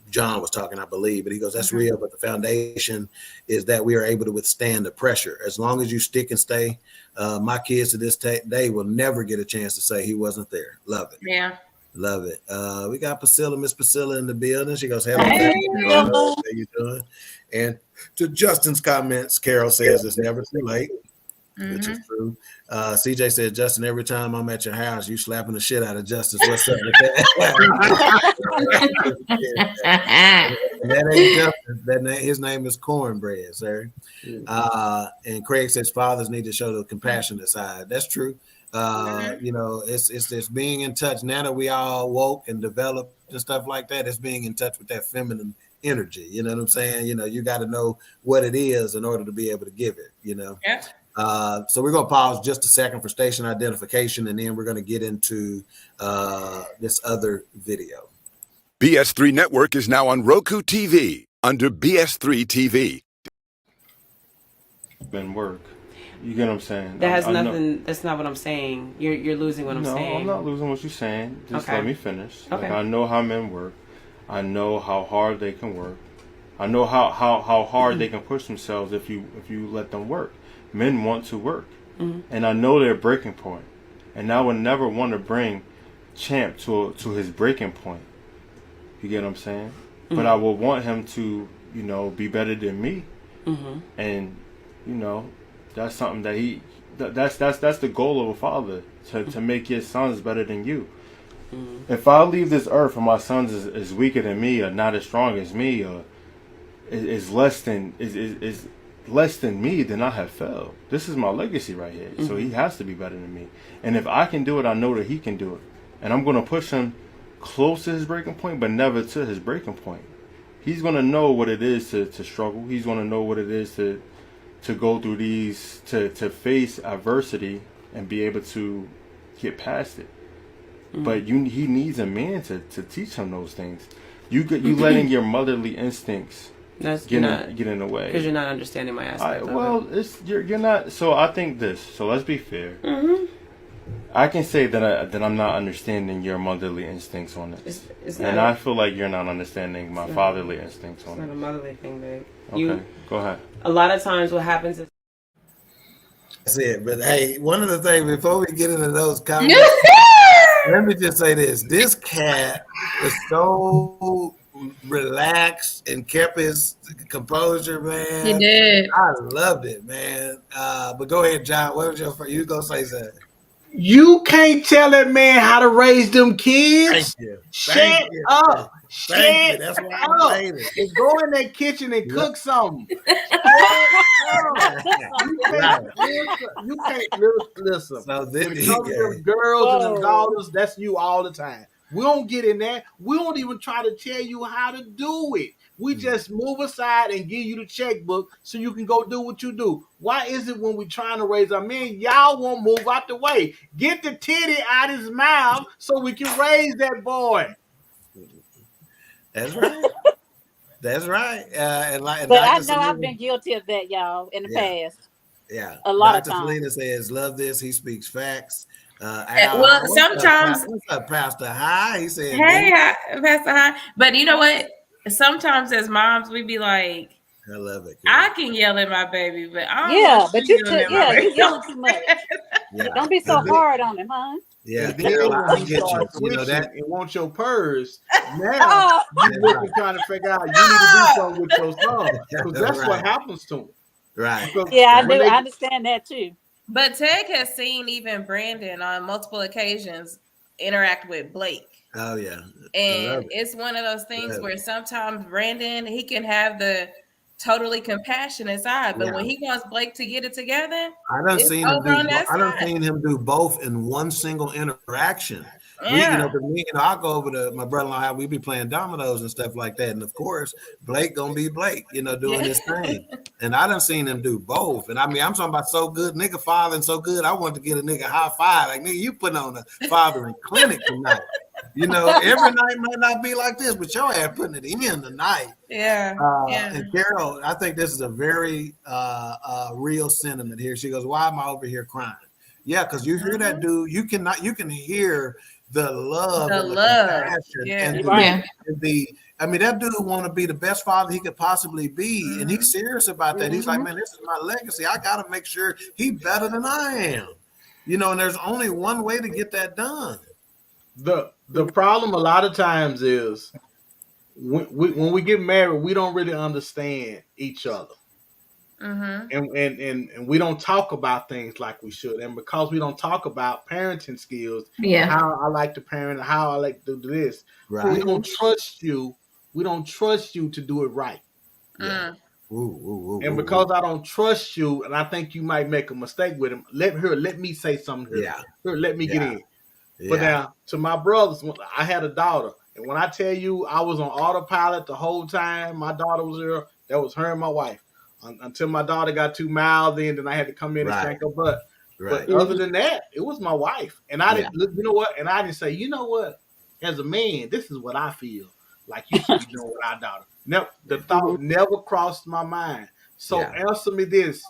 John was talking, I believe, but he goes, that's real. But the foundation is that we are able to withstand the pressure. As long as you stick and stay, my kids to this day will never get a chance to say he wasn't there. Love it. Yeah. Love it. We got Miss Priscilla in the building. She goes, hello. How you doing? And to Justin's comments, Carol says it's never too late, which is true. CJ said, Justin, every time I'm at your house, you slapping the shit out of Justice. What's up with that? That ain't Justin. His name is Cornbread, sir. And Craig says fathers need to show the compassionate side. That's true. It's being in touch. Now that we all woke and developed and stuff like that, it's being in touch with that feminine energy. You know what I'm saying? You got to know what it is in order to be able to give it, Yeah. So we're going to pause just a second for station identification, and then we're going to get into this other video. BS3 Network is now on Roku TV under BS3 TV. And work. You get what I'm saying? That has nothing. That's not what I'm saying. You're losing what I'm saying. No, I'm not losing what you're saying. Just let me finish. Okay. Like, I know how men work. I know how hard they can work. I know how hard they can push themselves if you let them work. Men want to work, and I know their breaking point. And I would never want to bring Champ to his breaking point. You get what I'm saying? But I would want him to, be better than me. And that's something that that's the goal of a father, to make his sons better than you. If I leave this earth and my sons is weaker than me, or not as strong as me, or is less than me, then I have failed. This is my legacy right here. So he has to be better than me. And if I can do it, I know that he can do it. And I'm going to push him close to his breaking point, but never to his breaking point. He's going to know what it is to struggle. He's going to know what it is to go through these, to face adversity and be able to get past it. But he needs a man to teach him those things. You letting your motherly instincts get in the way, because you're not understanding my aspect. You're not. So I think this. So let's be fair. I can say that I'm not understanding your motherly instincts on this, and I feel like you're not understanding my fatherly instincts on it. It's not a motherly thing, babe. Okay, go ahead. A lot of times, what happens is. That's it. But hey, one of the things before we get into those comments, let me just say this: this cat was so relaxed and kept his composure, man. He did. I loved it, man. But go ahead, John. What was you gonna say something? You can't tell that man how to raise them kids. Thank you. Shut up. Thank you. That's why I'm saying it. And go in that kitchen and cook something. You can't listen. So when it comes to them girls and them daughters, that's you all the time. We don't get in there. We don't even try to tell you how to do it. We just move aside and give you the checkbook so you can go do what you do. Why is it when we trying to raise our men, y'all won't move out the way? Get the titty out his mouth so we can raise that boy. That's right. That's right. But I know I've been guilty of that, y'all, in the past. Yeah. A lot Dr. of times. Selena says, love this. He speaks facts. Sometimes. What's up, Pastor High? He said, hey, Pastor High. But you know what? Sometimes as moms, we be like, I love it. I can yell at my baby, but I don't you yelling too much. Don't be so hard on him, huh? Yeah, and then when you start switching and want your purse, now you're trying to figure out you need to do something with your son, because that's what happens to him. Right. Yeah, I do. I understand that too. But Ted has seen even Brandon on multiple occasions interact with Blake. Oh yeah. And it's one of those things where sometimes Brandon, he can have the totally compassionate side, but when he wants Blake to get it together, I done seen him do both in one single interaction. Yeah. I'll go over to my brother-in-law, we be playing dominoes and stuff like that. And of course, Blake gonna be Blake, doing his thing. And I done seen him do both. And I mean, I'm talking about so good, nigga fathering so good. I want to get a nigga high five. Like, nigga, you putting on a fathering clinic tonight. Every night might not be like this, but your ass putting it in tonight. Yeah. And Carol, I think this is a very real sentiment here. She goes, why am I over here crying? Yeah, because you hear that dude, you can hear the love, and the compassion, and that dude want to be the best father he could possibly be, and he's serious about that. He's like, man, this is my legacy. I got to make sure he's better than I am. And there's only one way to get that done. The problem a lot of times is when we get married, we don't really understand each other. And we don't talk about things like we should. And because we don't talk about parenting skills, how I like to parent, how I like to do this, we don't trust you. We don't trust you to do it right. Yeah. And because I don't trust you, and I think you might make a mistake with him, let me say something here. Here, let me get in. But now, to my brothers, I had a daughter. And when I tell you I was on autopilot the whole time, my daughter was there, that was her and my wife. until my daughter got too mild. Then I had to come in and spank her butt. But other than that, it was my wife. And I didn't, you know what? And I didn't say, you know what? As a man, this is what I feel like you should be doing with our daughter. Never, the thought never crossed my mind. So answer me this,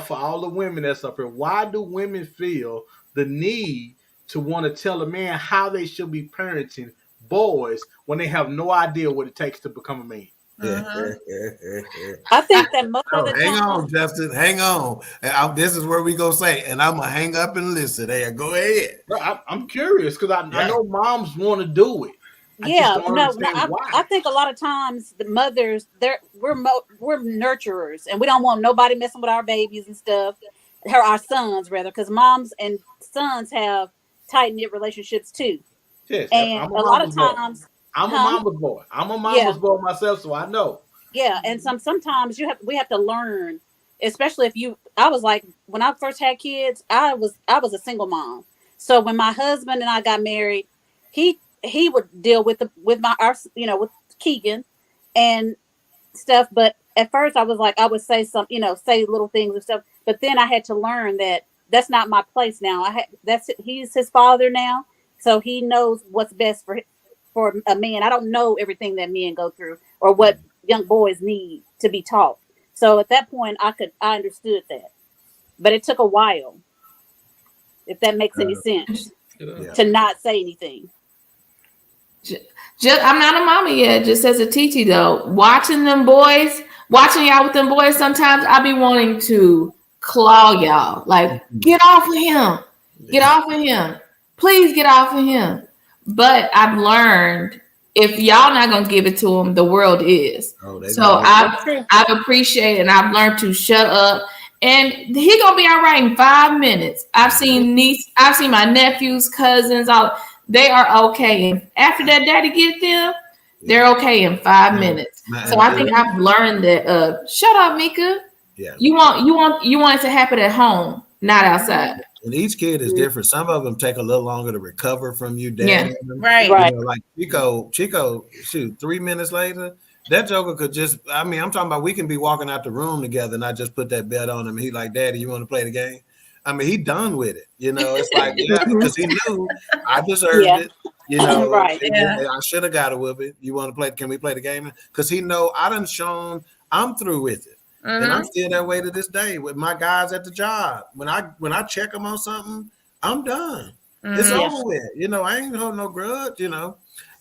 for all the women that's up here. Why do women feel the need to want to tell a man how they should be parenting boys when they have no idea what it takes to become a man? I think that most of the hang time. on, Justin. Hang on. This is where we go say, and I'm gonna hang up and listen. There, go ahead. I'm curious because I know moms want to do it. I think a lot of times the mothers, we're nurturers, and we don't want nobody messing with our babies and stuff. Our sons rather, because moms and sons have tight knit relationships too. Yes, and a lot of times. I'm a mama's boy. I'm a mama's boy myself, so I know. Yeah, and sometimes we have to learn, especially if I was like, when I first had kids, I was a single mom. So when my husband and I got married, he would deal with with Keegan and stuff. But at first I was like, I would say say little things and stuff. But then I had to learn that that's not my place now. He's his father now, so he knows what's best for a man. I don't know everything that men go through or what young boys need to be taught. So at that point, I understood that, but it took a while. If that makes any sense, to not say anything. I'm not a mama yet. Just as a TT though, watching y'all with them boys, sometimes I be wanting to claw y'all. Like, get off of him. Get off of him. Please get off of him. But I've learned if y'all not gonna give it to him, the world is. So I've appreciated and I've learned to shut up. And he gonna be all right in 5 minutes. I've seen my nephews, cousins, they are okay. And after that daddy get them, they're okay in 5 minutes. So I think I've learned that shut up, Mika. Yeah. You want it to happen at home, not outside. And each kid is different. Some of them take a little longer to recover from you, Dad. Yeah. Right. Like Chico, shoot, 3 minutes later, that joker could just, I'm talking about we can be walking out the room together and I just put that bet on him. He like, Daddy, you want to play the game? He done with it. It's like, because he knew I deserved it. Right. I should have got it with it. You want to play? Can we play the game? Because he know I done shown I'm through with it. And I'm still that way to this day with my guys at the job. When I check them on something, I'm done. It's over with. I ain't holding no grudge.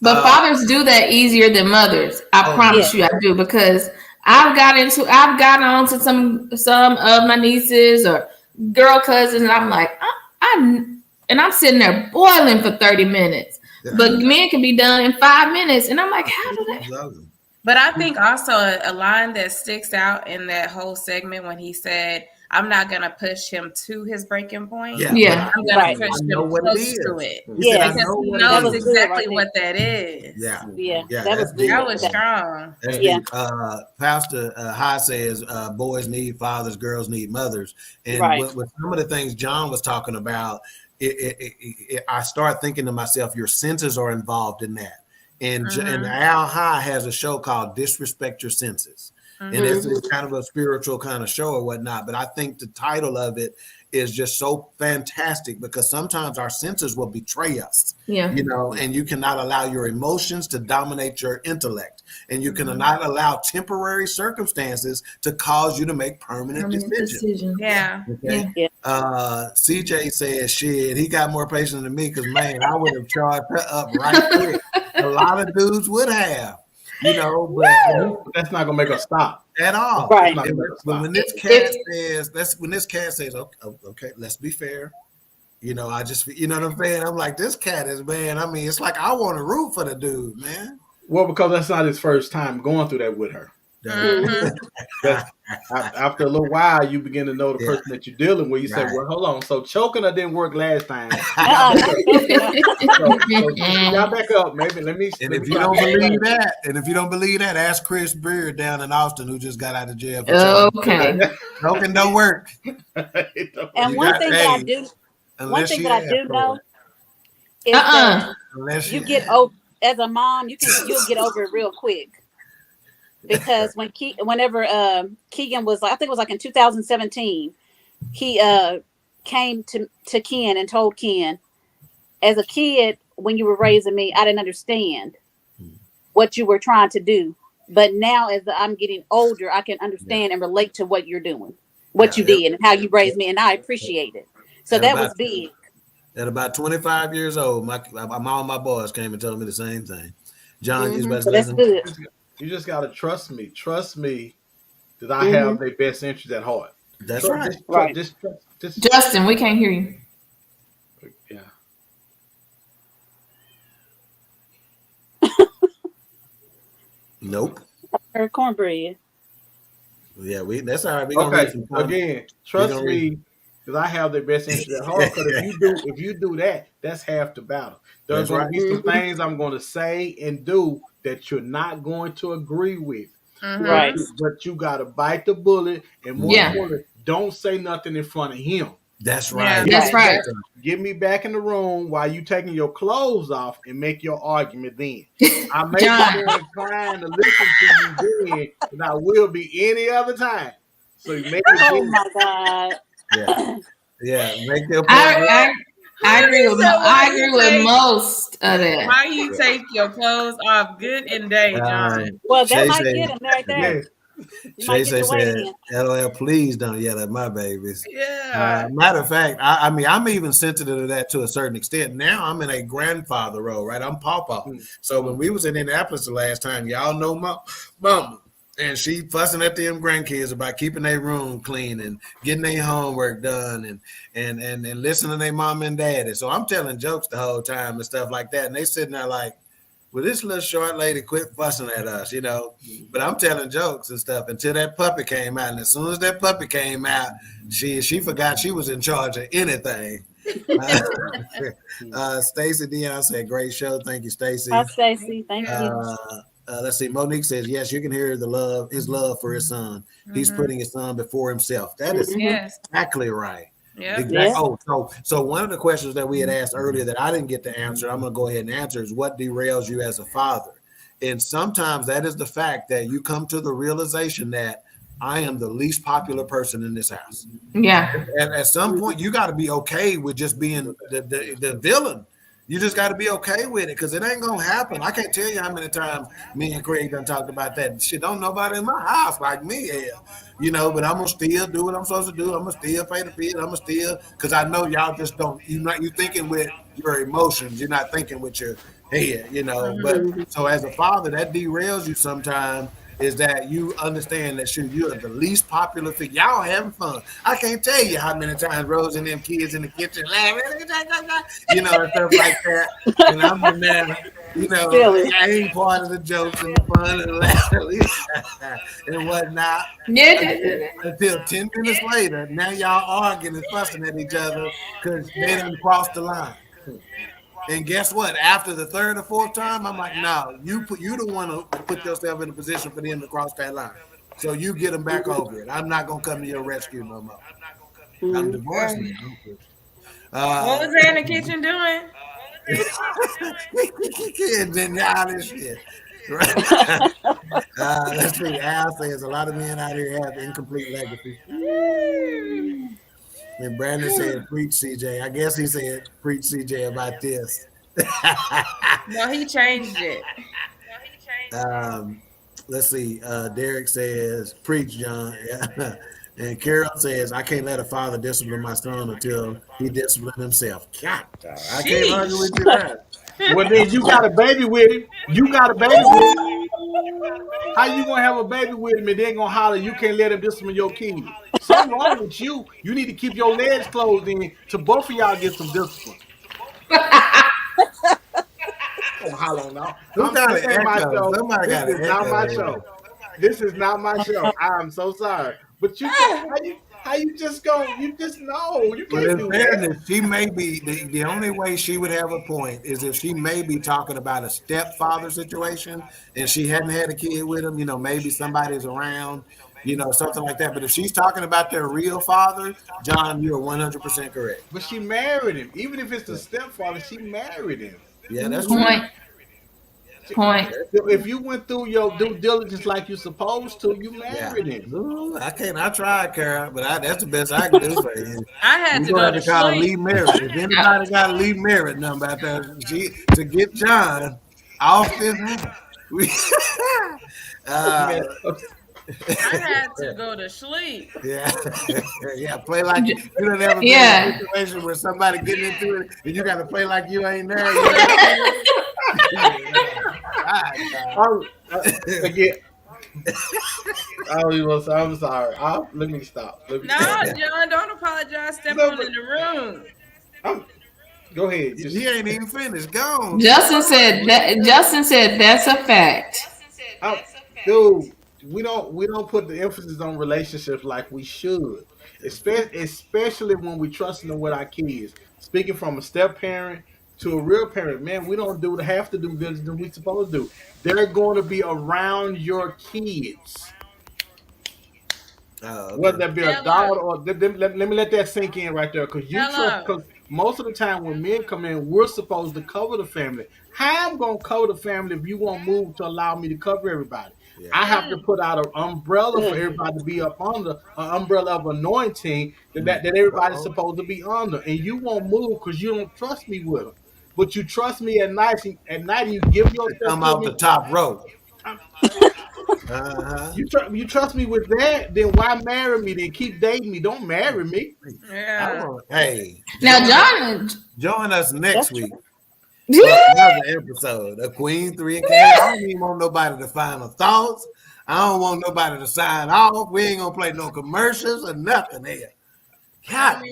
But fathers do that easier than mothers. I promise you, I do, because I've gotten on to some of my nieces or girl cousins, and I'm like, I'm sitting there boiling for 30 minutes. Yeah. But men can be done in 5 minutes, and I'm like, how do that? But I think also a line that sticks out in that whole segment when he said, I'm not going to push him to his breaking point. Yeah. I'm going to push him close to it. Yeah. Because he knows exactly what that is. Yeah. That was strong. Pastor High says boys need fathers, girls need mothers. And with some of the things John was talking about, I start thinking to myself, your senses are involved in that. And Al High has a show called Disrespect Your Senses. And it's kind of a spiritual kind of show or whatnot. But I think the title of it is just so fantastic because sometimes our senses will betray us. Yeah. And you cannot allow your emotions to dominate your intellect. And you cannot allow temporary circumstances to cause you to make permanent decisions. Yeah. Okay. Yeah. CJ says, shit, he got more patience than me because, man, I would have charged her up right quick. A lot of dudes would have. But that's not gonna make us stop at all. Right. When this cat says, okay, let's be fair. I just, you know what I'm saying? I'm like, this cat is, man. It's like I want to root for the dude, man. Well, because that's not his first time going through that with her. After a little while, you begin to know the person that you're dealing with. You say, well, hold on. So choking her didn't work last time. Y'all back up, maybe. And if you don't believe that, ask Chris Beard down in Austin who just got out of jail. Okay. Choking don't work. And one thing that I do know is that you get over as a mom, you'll get over it real quick. because whenever Keegan was like, I think it was like in 2017, he came to Ken and told Ken, as a kid, when you were raising me, I didn't understand what you were trying to do. But now as I'm getting older, I can understand and relate to what you're doing, what you did and how you raised me. And I appreciate it. So that was big. At about 25 years old, all my boys came and told me the same thing. John, that's good. You just gotta trust me. Trust me that I have their best interest at heart. That's right. Just Justin, we can't hear you. Yeah. Nope. Or cornbread. Yeah, that's all right. We okay. Again, trust me, because I have their best interest at heart. Because if you do that, that's half the battle. There's going to be some things I'm going to say and do that you're not going to agree with. Right. But you got to bite the bullet, and more importantly, don't say nothing in front of him. That's right. That's right. Get me back in the room while you taking your clothes off and make your argument then. I may be more inclined to listen to you then than I will be any other time. So you make it. Oh my God. Yeah. Make your point. I agree with most of that. Why you take your clothes off? Good and day, John. Well, that might get him right there. Shay said, LOL, please don't yell at my babies. Yeah. Matter of fact, I mean, I'm even sensitive to that to a certain extent. Now I'm in a grandfather role, right? I'm Papa. So when we was in Indianapolis the last time, y'all know my mama. And she fussing at them grandkids about keeping their room clean and getting their homework done and listening to their mom and daddy. So I'm telling jokes the whole time and stuff like that. And they sitting there like, well, this little short lady quit fussing at us, you know. But I'm telling jokes and stuff until that puppy came out. And as soon as that puppy came out, she forgot she was in charge of anything. Stacy Dion said, great show. Thank you, Stacy. Hi, Stacy. Thank you. Let's see. Monique says, yes, you can hear his love for his son. He's putting his son before himself. That is exactly right. Yeah. Exactly. Oh, so one of the questions that we had asked earlier that I didn't get to answer, I'm going to go ahead and answer, is what derails you as a father? And sometimes that is the fact that you come to the realization that I am the least popular person in this house. Yeah. And at some point, you got to be okay with just being the villain. You just got to be okay with it because it ain't going to happen. I can't tell you how many times me and Craig done talked about that. Shit, don't nobody in my house like me here. You know, but I'm going to still do what I'm supposed to do. I'm going to still pay the bill. I'm going to still, because I know y'all just don't, you thinking with your emotions. You're not thinking with your head, you know. But so as a father, that derails you sometimes. Is that you understand that you're the least popular figure. Y'all having fun. I can't tell you how many times Rose and them kids in the kitchen laughing, you know, and stuff like that. And I'm in there, you know, I ain't part of the jokes and the fun and the laughter and whatnot. Until 10 minutes later, now y'all arguing and fussing at each other because they didn't cross the line. And guess what? After the third or fourth time, I'm like, no, you don't want to put yourself in a position for them to cross that line. So you get them back over it. I'm not going to come to your rescue no more. I'm divorcing you. What was they in the kitchen doing? This shit. Let's see. Al says a lot of men out here have incomplete legacy. And Brandon said, preach CJ. I guess he said, preach CJ about this. No, he changed it. Let's see. Derek says, preach, John. And Carol says, I can't let a father discipline my son until he disciplines himself. God, I can't argue with you that. Well, then you got a baby with him. You got a baby with him. How you gonna have a baby with him and then gonna holler you can't let him discipline your kid? Something wrong with you. You need to keep your legs closed in to both of y'all get some discipline. Oh, holler now. This ain't my show. This is not my show. This is not my show. I'm so sorry. But you how you just go? You just know you can't do that. She may be the only way she would have a point is if she may be talking about a stepfather situation and she hadn't had a kid with him. You know, maybe somebody's around. You know, something like that. But if she's talking about their real father, John, you're 100% correct. But she married him. Even if it's the stepfather, she married him. Yeah, that's true. Point. If you went through your due diligence like you're supposed to, you married him. Ooh, I tried, Carol, but that's the best I can do for you. I had to gonna go have to to call sleep. Lee Merritt. If anybody got a Lee Merritt number out there, to get John off this house. I had to go to sleep. Yeah, yeah. Play like you don't ever been in a situation where somebody getting into it and you got to play like you ain't there. Again. I'm sorry. Let me stop. John, don't apologize. Step on in the room. Go ahead. He ain't even finished. Go on. Justin said that's a fact. Dude, we don't put the emphasis on relationships like we should, especially when we trust them with our kids. Speaking from a step parent to a real parent, man, we don't have to do business that we supposed to do. They're going to be around your kids. Okay. Whether that be a daughter or let me let that sink in right there, because most of the time when men come in, we're supposed to cover the family. How am I gonna cover the family if you won't move to allow me to cover everybody? Yeah. I have to put out an umbrella for everybody to be up under, an umbrella of anointing that everybody's supposed to be under, and you won't move because you don't trust me with them. But you trust me at night. You give yourself come out the top rope. You trust me with that, then why marry me? Then keep dating me. Don't marry me. Yeah. Hey. Now, join us next week. Another episode of Queen3 King. I don't even want nobody to final thoughts. I don't want nobody to sign off. We ain't gonna play no commercials or nothing here. God,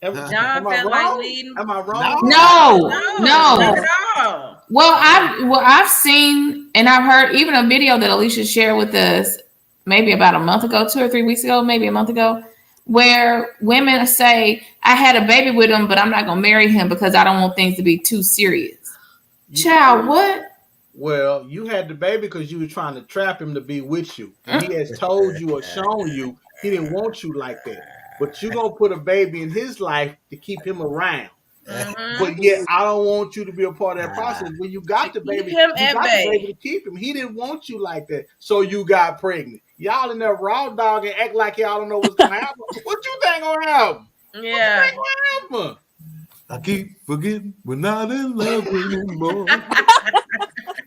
John felt like leading. Am I wrong? No. Not at all. Well, I've seen and I've heard even a video that Alicia shared with us maybe about a month ago, 2 or 3 weeks ago, maybe a month ago, where women say, I had a baby with him, but I'm not gonna marry him because I don't want things to be too serious. Child, what? Well, you had the baby because you were trying to trap him to be with you. And he has told you or shown you he didn't want you like that. But you're going to put a baby in his life to keep him around. But yet, I don't want you to be a part of that process. When you got the baby, you got the baby to keep him. He didn't want you like that. So you got pregnant. Y'all in there raw dog and act like y'all don't know what's going to happen. What you think going to happen? Yeah. What you think going to happen? I keep forgetting we're not in love anymore.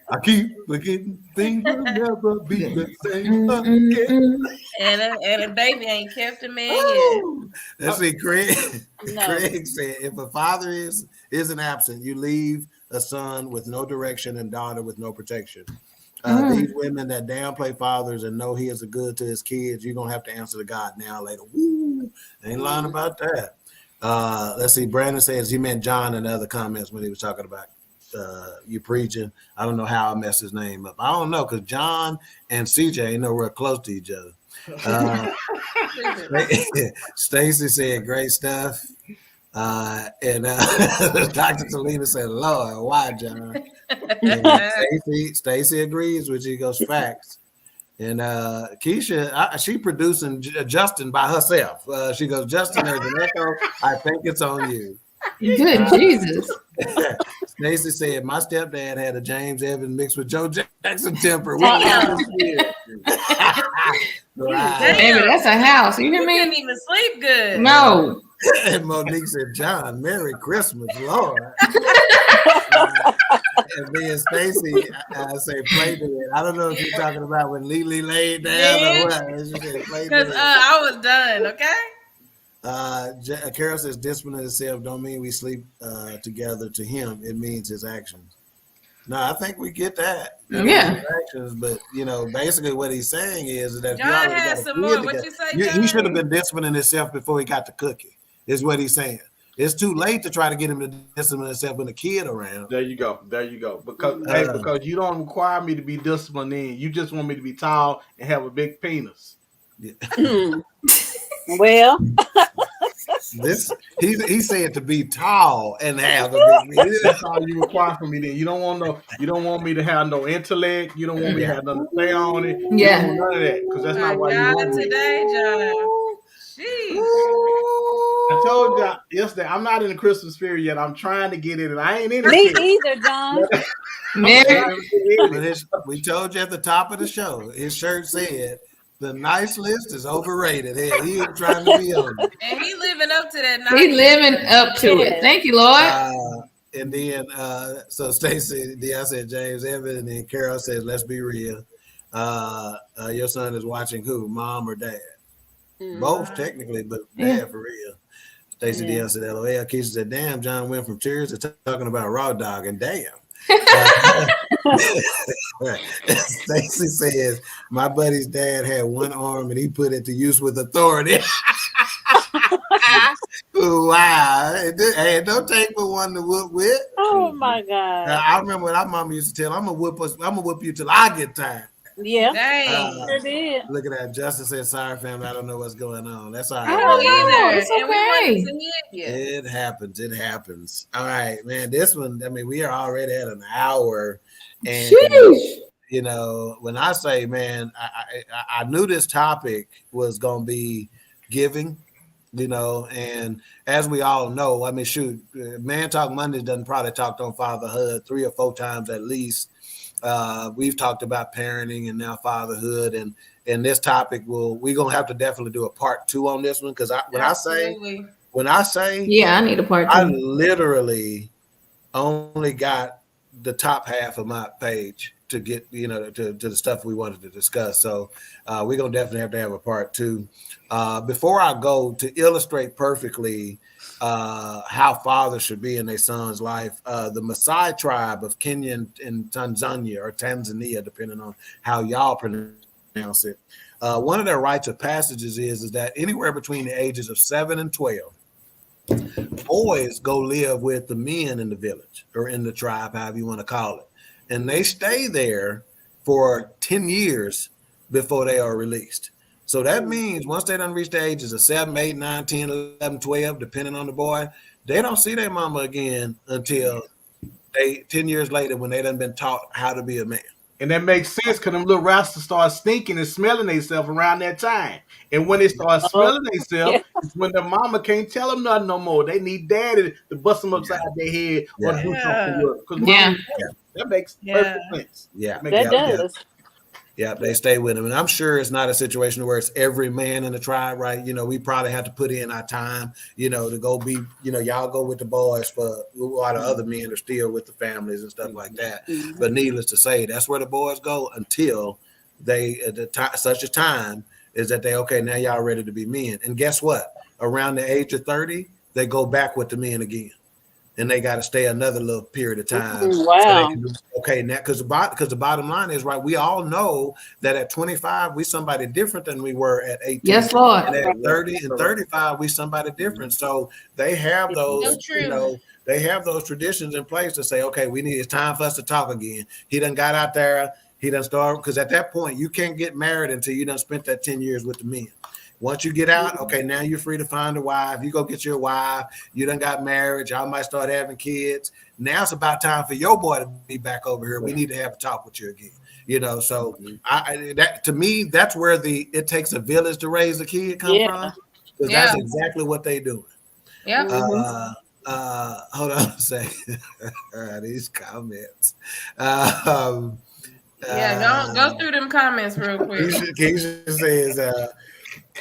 I keep forgetting things will never be the same again. And a baby ain't kept a man yet. Let's see, Craig. No. Craig said, if a father isn't absent, you leave a son with no direction and daughter with no protection. These women that downplay fathers and know he is a good to his kids, you're gonna have to answer to God now later. Woo, ain't lying about that. Let's see. Brandon says he meant John in other comments when he was talking about you preaching. I don't know how I messed his name up. I don't know because John and CJ ain't nowhere close to each other. Stacy said great stuff. And Dr. Selena said, Lord, why, John? Stacy agrees with you. He goes, facts. And Keisha, she producing Justin by herself. She goes, Justin, there's an echo. I think it's on you. Good Jesus. Stacy said, my stepdad had a James Evans mixed with Joe Jackson temper. Baby, that's a house. You hear me? Couldn't even sleep good. No. And Monique said, John, Merry Christmas, Lord. And me and Stacy, I say, play dead. I don't know if you're talking about when Lily laid down or what. Because I was done, okay? Carol says, discipline itself don't mean we sleep together to him. It means his actions. No, I think we get that. Yeah. Actions, but, basically what he's saying is that John has some more. What you say, John? He should have been disciplining himself before he got the cookie, is what he's saying. It's too late to try to get him to discipline himself with a kid around. There you go. Because you don't require me to be disciplined in. You just want me to be tall and have a big penis. Yeah. Well, he said to be tall and have a big penis. That's all you require from me. Then you don't want me to have no intellect. You don't want me to have nothing to say on it. Yeah, none of that because that's not why you want me. Today, John. Jeez. I told you yesterday, I'm not in the Christmas spirit yet. I'm trying to get in it. I ain't in it. Me either, John. We told you at the top of the show, his shirt said, "The nice list is overrated." Hey, he was trying to be on it. And he living up to that. He living up to it. Thank you, Lord. And then, so Stacey, I said James Evan, and then Carol says, "Let's be real. Your son is watching who, mom or dad?" Both technically, but dad for real. Stacey Dion said, "LOL." Keisha said, "Damn, John went from tears to talking about raw dog, and damn." Stacey says, "My buddy's dad had one arm and he put it to use with authority." Wow. Hey, don't take for one to whoop with. Oh my God. I remember when our mama used to tell, I'm gonna whoop you till I get tired. Yeah. Sure did. Look at that. Justin said, "Sorry, family, I don't know what's going on." That's all right. I don't either. It's okay. It happens. It happens. All right, man. This one, I mean, we are already at an hour. And you know, when I say, man, I knew this topic was gonna be giving, you know, and as we all know, I mean, shoot, Man Talk Mondays doesn't probably talked on fatherhood 3 or 4 times at least. We've talked about parenting and now fatherhood, and this topic we're gonna have to definitely do a part 2 on this one, because when I say yeah, I need a part 2. I literally only got the top half of my page to get, you know, to the stuff we wanted to discuss. So we're gonna definitely have to have a part 2. Before I go, to illustrate perfectly how fathers should be in their son's life, the Maasai tribe of Kenya and Tanzania, or Tanzania, depending on how y'all pronounce it, one of their rites of passages is that anywhere between the ages of 7 and 12, boys go live with the men in the village or in the tribe, however you want to call it, and they stay there for 10 years before they are released. So that means once they done reach the ages of 7, 8, 9, 10, 11, 12, depending on the boy, they don't see their mama again until 10 years later, when they done been taught how to be a man. And that makes sense, because them little rascals start stinking and smelling themselves around that time. And when they start smelling themselves, it's when the mama can't tell them nothing no more. They need daddy to bust them upside their head or do something. That makes perfect sense. Yeah, that does. Yeah, they stay with him. And I'm sure it's not a situation where it's every man in the tribe, right? You know, we probably have to put in our time, you know, to go be, you know, y'all go with the boys for while the other men are still with the families and stuff like that. Mm-hmm. But needless to say, that's where the boys go until they, such a time is that okay, now y'all ready to be men. And guess what? Around the age of 30, they go back with the men again. And they got to stay another little period of time. Wow. So they can do, okay, now because the bottom line is, right, we all know that at 25 we somebody different than we were at 18. Yes, Lord. And at 30 and 35 we somebody different. So they have those, you know, they have those traditions in place to say, okay, it's time for us to talk again. He done got out there, he done started, because at that point you can't get married until you done spent that 10 years with the men. Once you get out, okay, now you're free to find a wife. You go get your wife. You done got married. Y'all might start having kids. Now it's about time for your boy to be back over here. We need to have a talk with you again. You know, so that to me, that's where it takes a village to raise a kid come from. Because that's exactly what they doing. Yeah. Hold on a second. These comments. Go through them comments real quick. Keisha says,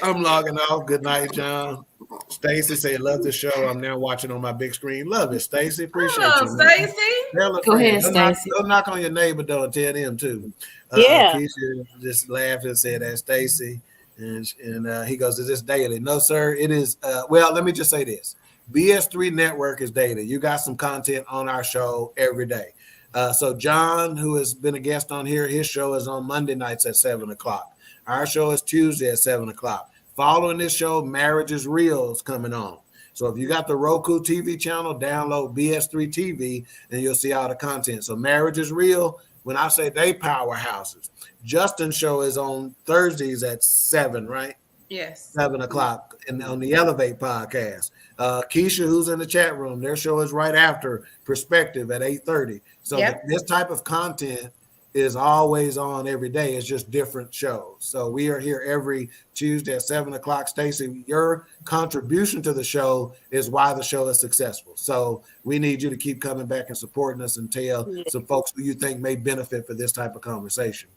I'm logging off. Good night, John. Stacy said, love the show. I'm now watching on my big screen. Love it, Stacy. Appreciate you. Stacy. Go ahead, Stacy. Don't knock on your neighbor, though, and tell them, too. Keisha just laughed and said, that's Stacy. And he goes, is this daily? No, sir. It is. Well, let me just say this. BS3 Network is daily. You got some content on our show every day. So John, who has been a guest on here, his show is on Monday nights at 7 o'clock. Our show is Tuesday at 7 o'clock. Following this show, Marriage is Real is coming on. So if you got the Roku TV channel, download BS3 TV and you'll see all the content. So Marriage is Real, when I say they powerhouses. Justin's show is on Thursdays at 7, right? Yes. 7 o'clock and on the Elevate podcast. Keisha, who's in the chat room, their show is right after Perspective at 8:30. So this type of content is always on every day. It's just different shows. So we are here every Tuesday at 7 o'clock. Stacey, your contribution to the show is why the show is successful. So we need you to keep coming back and supporting us and tell some folks who you think may benefit for this type of conversation.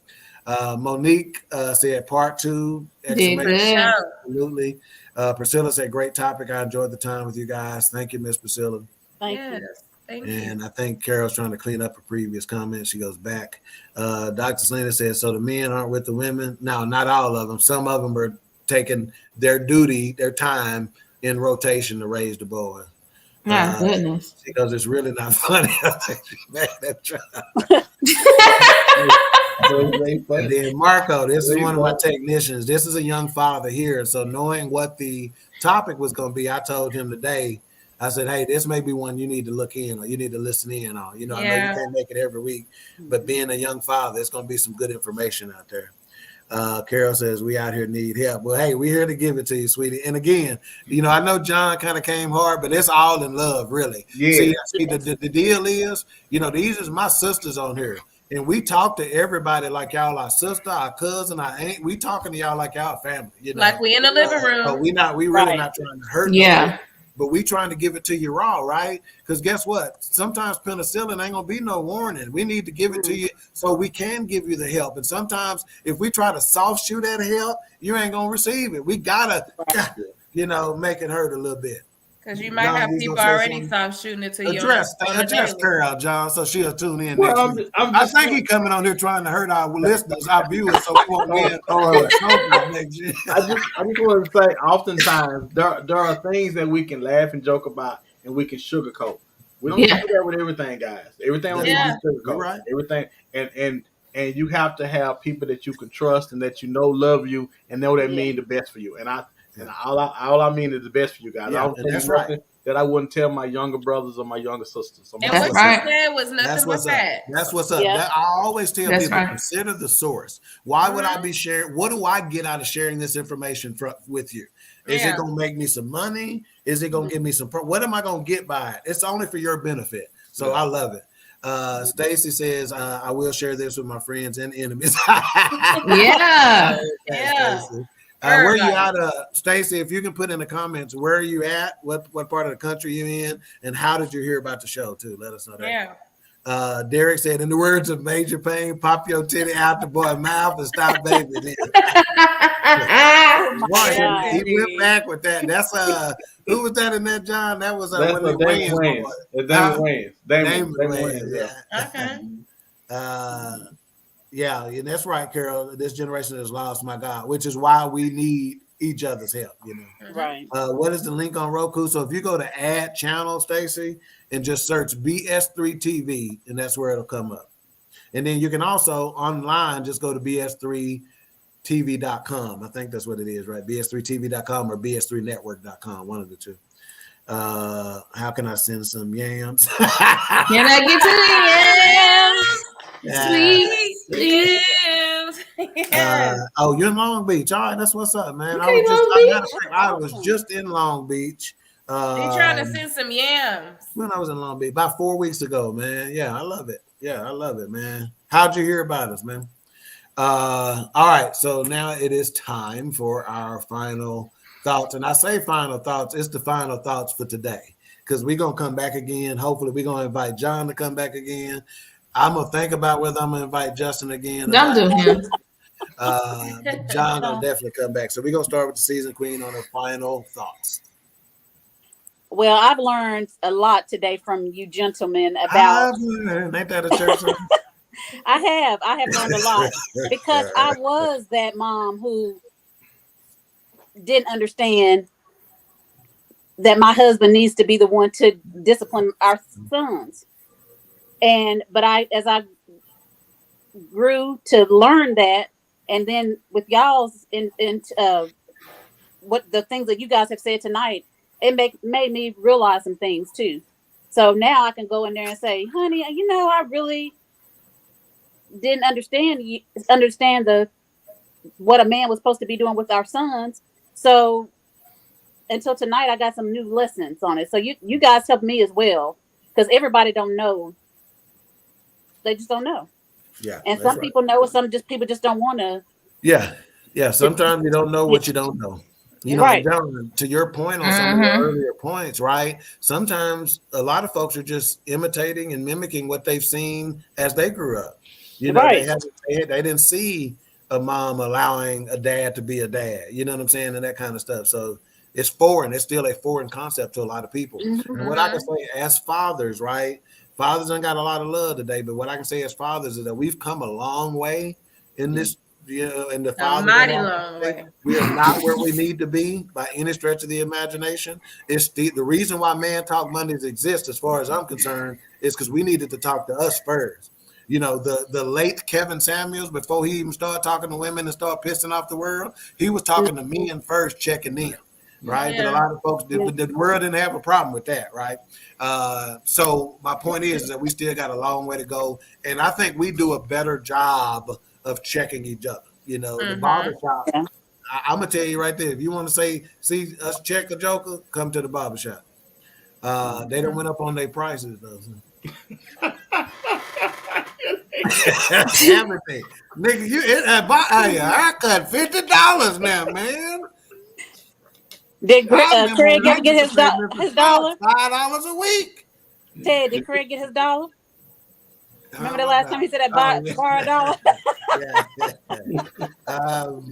Monique said part 2. Absolutely. Priscilla said, great topic. I enjoyed the time with you guys. Thank you, Miss Priscilla. Thank you. And I think Carol's trying to clean up a previous comment. She goes back. Dr. Selena says, so the men aren't with the women? No, not all of them. Some of them are taking their duty, their time in rotation to raise the boy. My goodness. Because it's really not funny. And then Marco, this is one of my technicians. This is a young father here. So knowing what the topic was going to be, I told him today, I said, hey, this may be one you need to look in or you need to listen in on. You know, I know you can't make it every week, but being a young father, there's going to be some good information out there. Carol says, we out here need help. Well, hey, we're here to give it to you, sweetie. And again, you know, I know John kind of came hard, but it's all in love, really. Yeah. See the deal is, you know, these is my sisters on here. And we talk to everybody like y'all our sister, our cousin, our aunt. We talking to y'all like y'all family. You know? Like we in the living room. But we really not trying to hurt nobody. But we trying to give it to you raw, right? Because guess what? Sometimes penicillin ain't gonna be no warning. We need to give it to you so we can give you the help. And sometimes if we try to soft shoot that help, you ain't gonna receive it. We gotta, you know, make it hurt a little bit. Because you might have people already soft shooting it to you. Address Carol, John, so she'll tune in next week. I think he's coming on here trying to hurt our listeners, our viewers, so we won't get next year. I just want to say, oftentimes there are things that we can laugh and joke about, and we can sugarcoat. We don't do that with everything, guys. Everything on sugarcoat. Right. Everything, and you have to have people that you can trust and that you know love you and know that mean the best for you. And all I mean is the best for you guys. I don't that's right. That I wouldn't tell my younger brothers or my younger sisters. So and what you said was nothing but that. That's what's up. I always tell people, consider the source. Why would I be sharing? What do I get out of sharing this information with you? Is it going to make me some money? Is it going to give me some? What am I going to get by it? It's only for your benefit. So I love it. Stacy says, I will share this with my friends and enemies. Yeah. Where are you at, Stacey? If you can put in the comments, where are you at? What part of the country you in? And how did you hear about the show too? Let us know that. Derek said, in the words of Major Payne, pop your titty out the boy's mouth and stop baby. He went back with that. That's who was that in that, John? That was one of the Wayans. Damon Wayans. Okay. Yeah, and that's right, Carol. This generation has lost, my God, which is why we need each other's help, you know. Right. What is the link on Roku? So if you go to add channel, Stacey, and just search BS3 TV, and that's where it'll come up. And then you can also online just go to BS3TV.com. I think that's what it is, right? BS3TV.com or BS3Network.com, one of the two. How can I send some yams? Can I get to the yams? Sweet yams. You're in Long Beach. All right, that's what's up, man. I was just in Long Beach. You trying to send some yams? When I was in Long Beach, about 4 weeks ago, man. Yeah, I love it. Man. How'd you hear about us, man? All right, so now it is time for our final thoughts. And I say final thoughts, it's the final thoughts for today. Because we're going to come back again. Hopefully, we're going to invite John to come back again. I'm going to think about whether I'm going to invite Justin again. Don't do him. John will definitely come back. So we're going to start with the season queen on her final thoughts. Well, I've learned a lot today from you gentlemen about. Ain't that a church? I have learned a lot because I was that mom who didn't understand that my husband needs to be the one to discipline our sons. But as I grew to learn that, and then with y'all's what the things that you guys have said tonight, it made me realize some things too. So now I can go in there and say, honey, I really didn't understand what a man was supposed to be doing with our sons. So until tonight, I got some new lessons on it. So you guys helped me as well, because everybody don't know. They just don't know. Yeah. And some people know it, some people just don't want to. Yeah. Yeah. Sometimes you don't know what you don't know. You know, right. John, to your point on some of the earlier points, right? Sometimes a lot of folks are just imitating and mimicking what they've seen as they grew up. You know, right. they didn't see a mom allowing a dad to be a dad, you know what I'm saying, and that kind of stuff. So it's foreign. It's still a foreign concept to a lot of people. And what I can say as fathers, right? Fathers ain't got a lot of love today, but what I can say as fathers is that we've come a long way in this. You know, and the father, mighty long way. We are not where we need to be by any stretch of the imagination. It's the reason why Man Talk Mondays exist, as far as I'm concerned, is because we needed to talk to us first. You know, the late Kevin Samuels, before he even started talking to women and started pissing off the world, he was talking to men first, checking in, right? But a lot of folks did, but the world didn't have a problem with that, right? So my point is that we still got a long way to go, and I think we do a better job of checking each other. You know, the barbershop. I'm gonna tell you right there. If you want to see us check a joker, come to the barbershop. They don't went up on their prices though. Everything, nigga. I cut $50 now, man. Did Craig ever get his dollar? $5 a week. Ted, did Craig get his dollar? Remember the last time he said that bar $1? All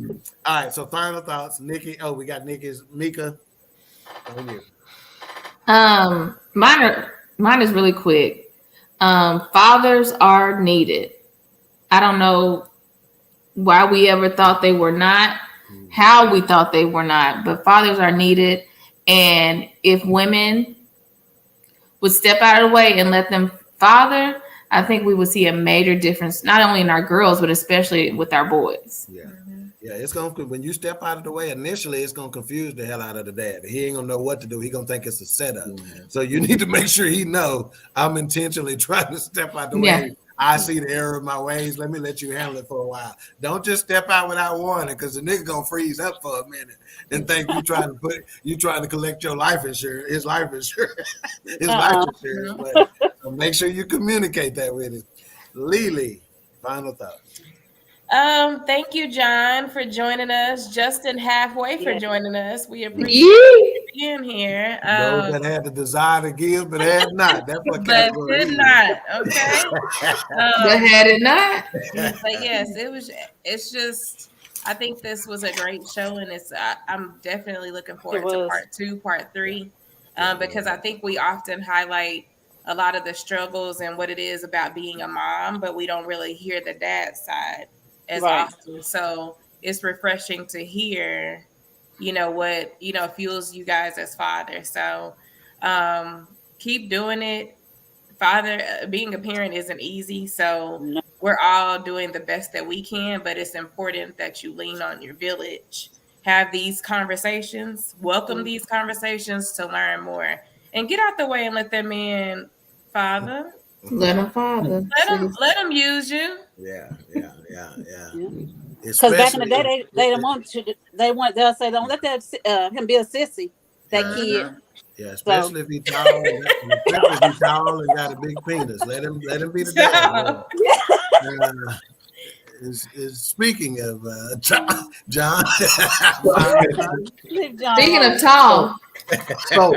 right, so final thoughts, Nikki. Oh, we got Nikki's Mika. On you. Mine is really quick. Fathers are needed. I don't know why we ever thought they were not, how we thought they were not, but fathers are needed. And if women would step out of the way and let them father, I think we would see a major difference, not only in our girls, but especially with our boys. Yeah. Yeah, it's gonna, when you step out of the way initially, it's gonna confuse the hell out of the dad. He ain't gonna know what to do. He gonna think it's a setup. So you need to make sure he know I'm intentionally trying to step out the way. I see the error of my ways. Let me let you handle it for a while. Don't just step out without warning, because the nigga gonna freeze up for a minute and think you trying to collect your life insurance, his life insurance. But make sure you communicate that with him. Lily, final thoughts. Thank you, John, for joining us. Justin, halfway for joining us. We appreciate you being here. Those that had the desire to give, but had not. That's what but did not. Okay. But had it not. But yes, it's just. I think this was a great show, and I'm definitely looking forward to part 2, part 3, because I think we often highlight a lot of the struggles and what it is about being a mom, but we don't really hear the dad side as often. So it's refreshing to hear, what, fuels you guys as fathers. So keep doing it. Being a parent isn't easy. So we're all doing the best that we can, but it's important that you lean on your village, have these conversations, welcome these conversations to learn more, and get out the way and let that man father. Let him father. Let him use you. Yeah. Because back in the day, they don't want to. They'll say, don't let that him be a sissy. That kid. Yeah, especially if he's tall, and got a big penis. Let him be the dad. Speaking of John. Speaking of tall. So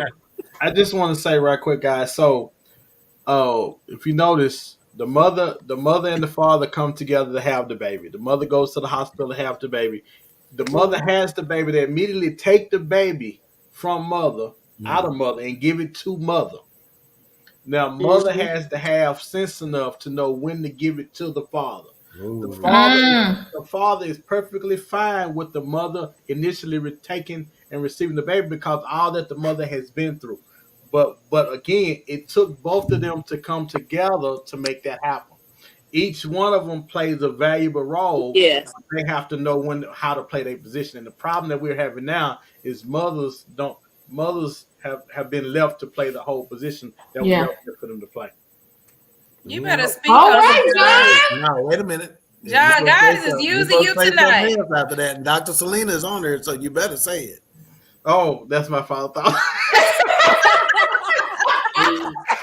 I just want to say right quick, guys. So if you notice, the mother and the father come together to have the baby. The mother goes to the hospital to have the baby. The mother has the baby. They immediately take the baby from mother, out of mother, and give it to mother. Now, mother has to have sense enough to know when to give it to the father. The father is perfectly fine with the mother initially taking and receiving the baby, because all that the mother has been through. But again, it took both of them to come together to make that happen. Each one of them plays a valuable role. Yes. They have to know how to play their position. And the problem that we're having now is mothers have been left to play the whole position that we left for them to play. You better speak. All right, John. No, wait a minute. John, God is using you tonight. After that, and Dr. Selena is on there, so you better say it. Oh, that's my final thought.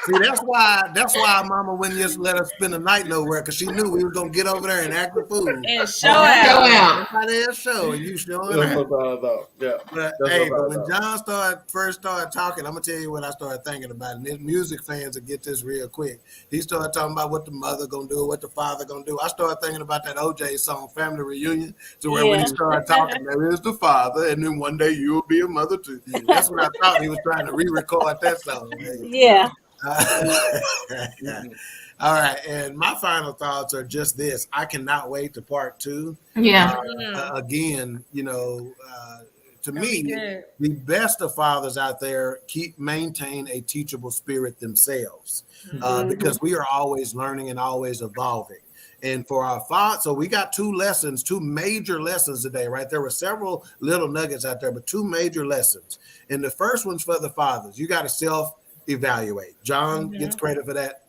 See, that's why Mama wouldn't just let us spend the night nowhere, because she knew we were gonna get over there and act the fool and show out. Show and you showing out. Yeah. But when John first started talking, I'm gonna tell you what I started thinking about. And music fans will get this real quick. He started talking about what the mother gonna do, what the father gonna do. I started thinking about that OJ song, Family Reunion, to where when he started talking, there is the father, and then one day you'll be a mother too. That's what I thought he was trying to re-record that song. Yeah. All right, and my final thoughts are just this: I cannot wait to part 2. Yeah. Again, to me, the best of fathers out there maintain a teachable spirit themselves, because we are always learning and always evolving. And for our father, so we got 2 major lessons today, right? There were several little nuggets out there, but 2 major lessons. And the first one's for the fathers. You got to self-evaluate. John gets credit for that,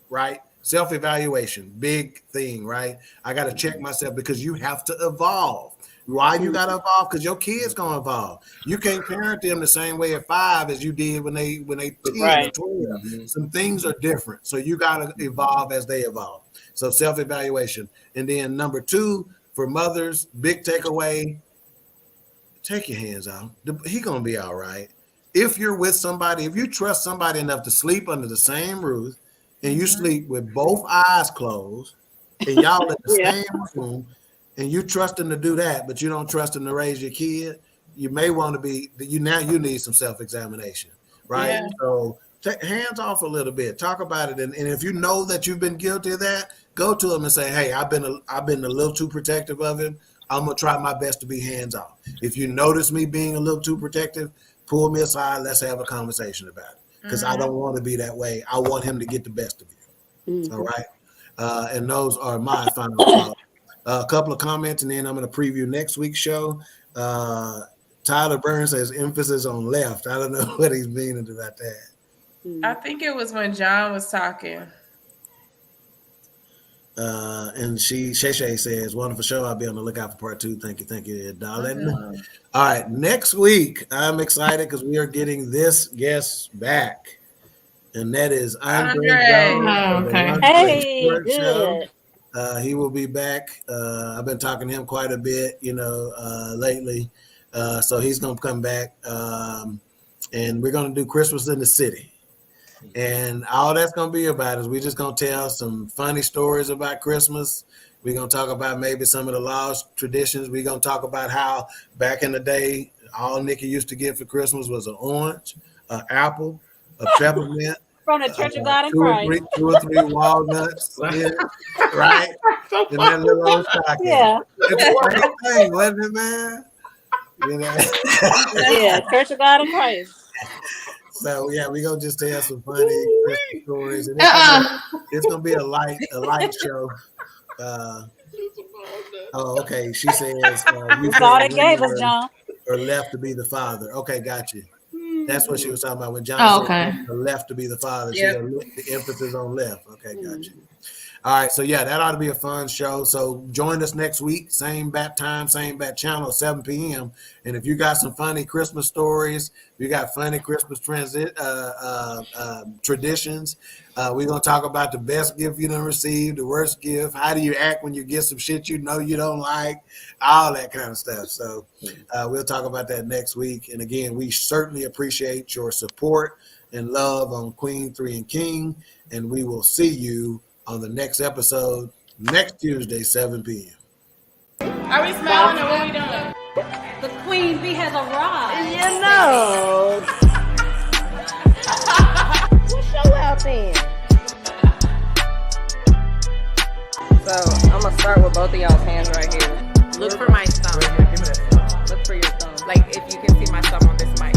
right? Self-evaluation, big thing, right? I got to check myself, because you have to evolve. Why you got to evolve? Because your kids going to evolve. You can't parent them the same way at 5 as you did when they 10 or 12. Some things are different. So you got to evolve as they evolve. So self-evaluation. And then number 2, for mothers, big takeaway, take your hands out. He going to be all right. If you're with somebody, if you trust somebody enough to sleep under the same roof, and you sleep with both eyes closed, and y'all in the same room, and you trust them to do that, but you don't trust them to raise your kid, you may want to be, you need some self-examination, right? Yeah. So take hands off a little bit, talk about it. And if you know that you've been guilty of that, go to him and say, hey, I've been a little too protective of him. I'm going to try my best to be hands off. If you notice me being a little too protective, pull me aside. Let's have a conversation about it. Because I don't want to be that way. I want him to get the best of you. All right. And those are my final thoughts. A couple of comments, and then I'm going to preview next week's show. Tyler Burns says emphasis on left. I don't know what he's meaning about that. I think it was when John was talking. And Shay says, wonderful show. I'll be on the lookout for part 2. Thank you, darling. All right, next week, I'm excited because we are getting this guest back. And that is Andre. Okay. Hey, good. He will be back. I've been talking to him quite a bit, lately. So he's going to come back. And we're going to do Christmas in the City. And all that's going to be about is we're just going to tell some funny stories about Christmas. We're going to talk about maybe some of the lost traditions. We're going to talk about how back in the day, all Nikki used to get for Christmas was an orange, an apple, a peppermint. From the Church of God in Christ. 2 or 3 walnuts, right? And that little old stocking. Yeah. It's a great thing, wasn't it, man? Yeah, Church of God in Christ. So yeah, we're gonna just tell some funny Christmas stories. And it's gonna be a light show. Okay. She says you all they gave us, John. Or left to be the father. Okay, got you. That's what she was talking about when John said left to be the father. Yep. The emphasis on left. Okay, got you. All right, so yeah, that ought to be a fun show. So join us next week, same bat time, same bat channel, 7 p.m. And if you got some funny Christmas stories, you got funny Christmas traditions, we're going to talk about the best gift you done received, the worst gift, how do you act when you get some shit you know you don't like, all that kind of stuff. So we'll talk about that next week. And again, we certainly appreciate your support and love on Queen3 King, and we will see you on the next episode next Tuesday, 7 p.m. Are we smiling or what are we doing? The Queen Bee has arrived. You know. What's your out then? So I'm gonna start with both of y'all's hands right here. Look for my thumb. Look for your thumb. Like if you can see my thumb on this mic.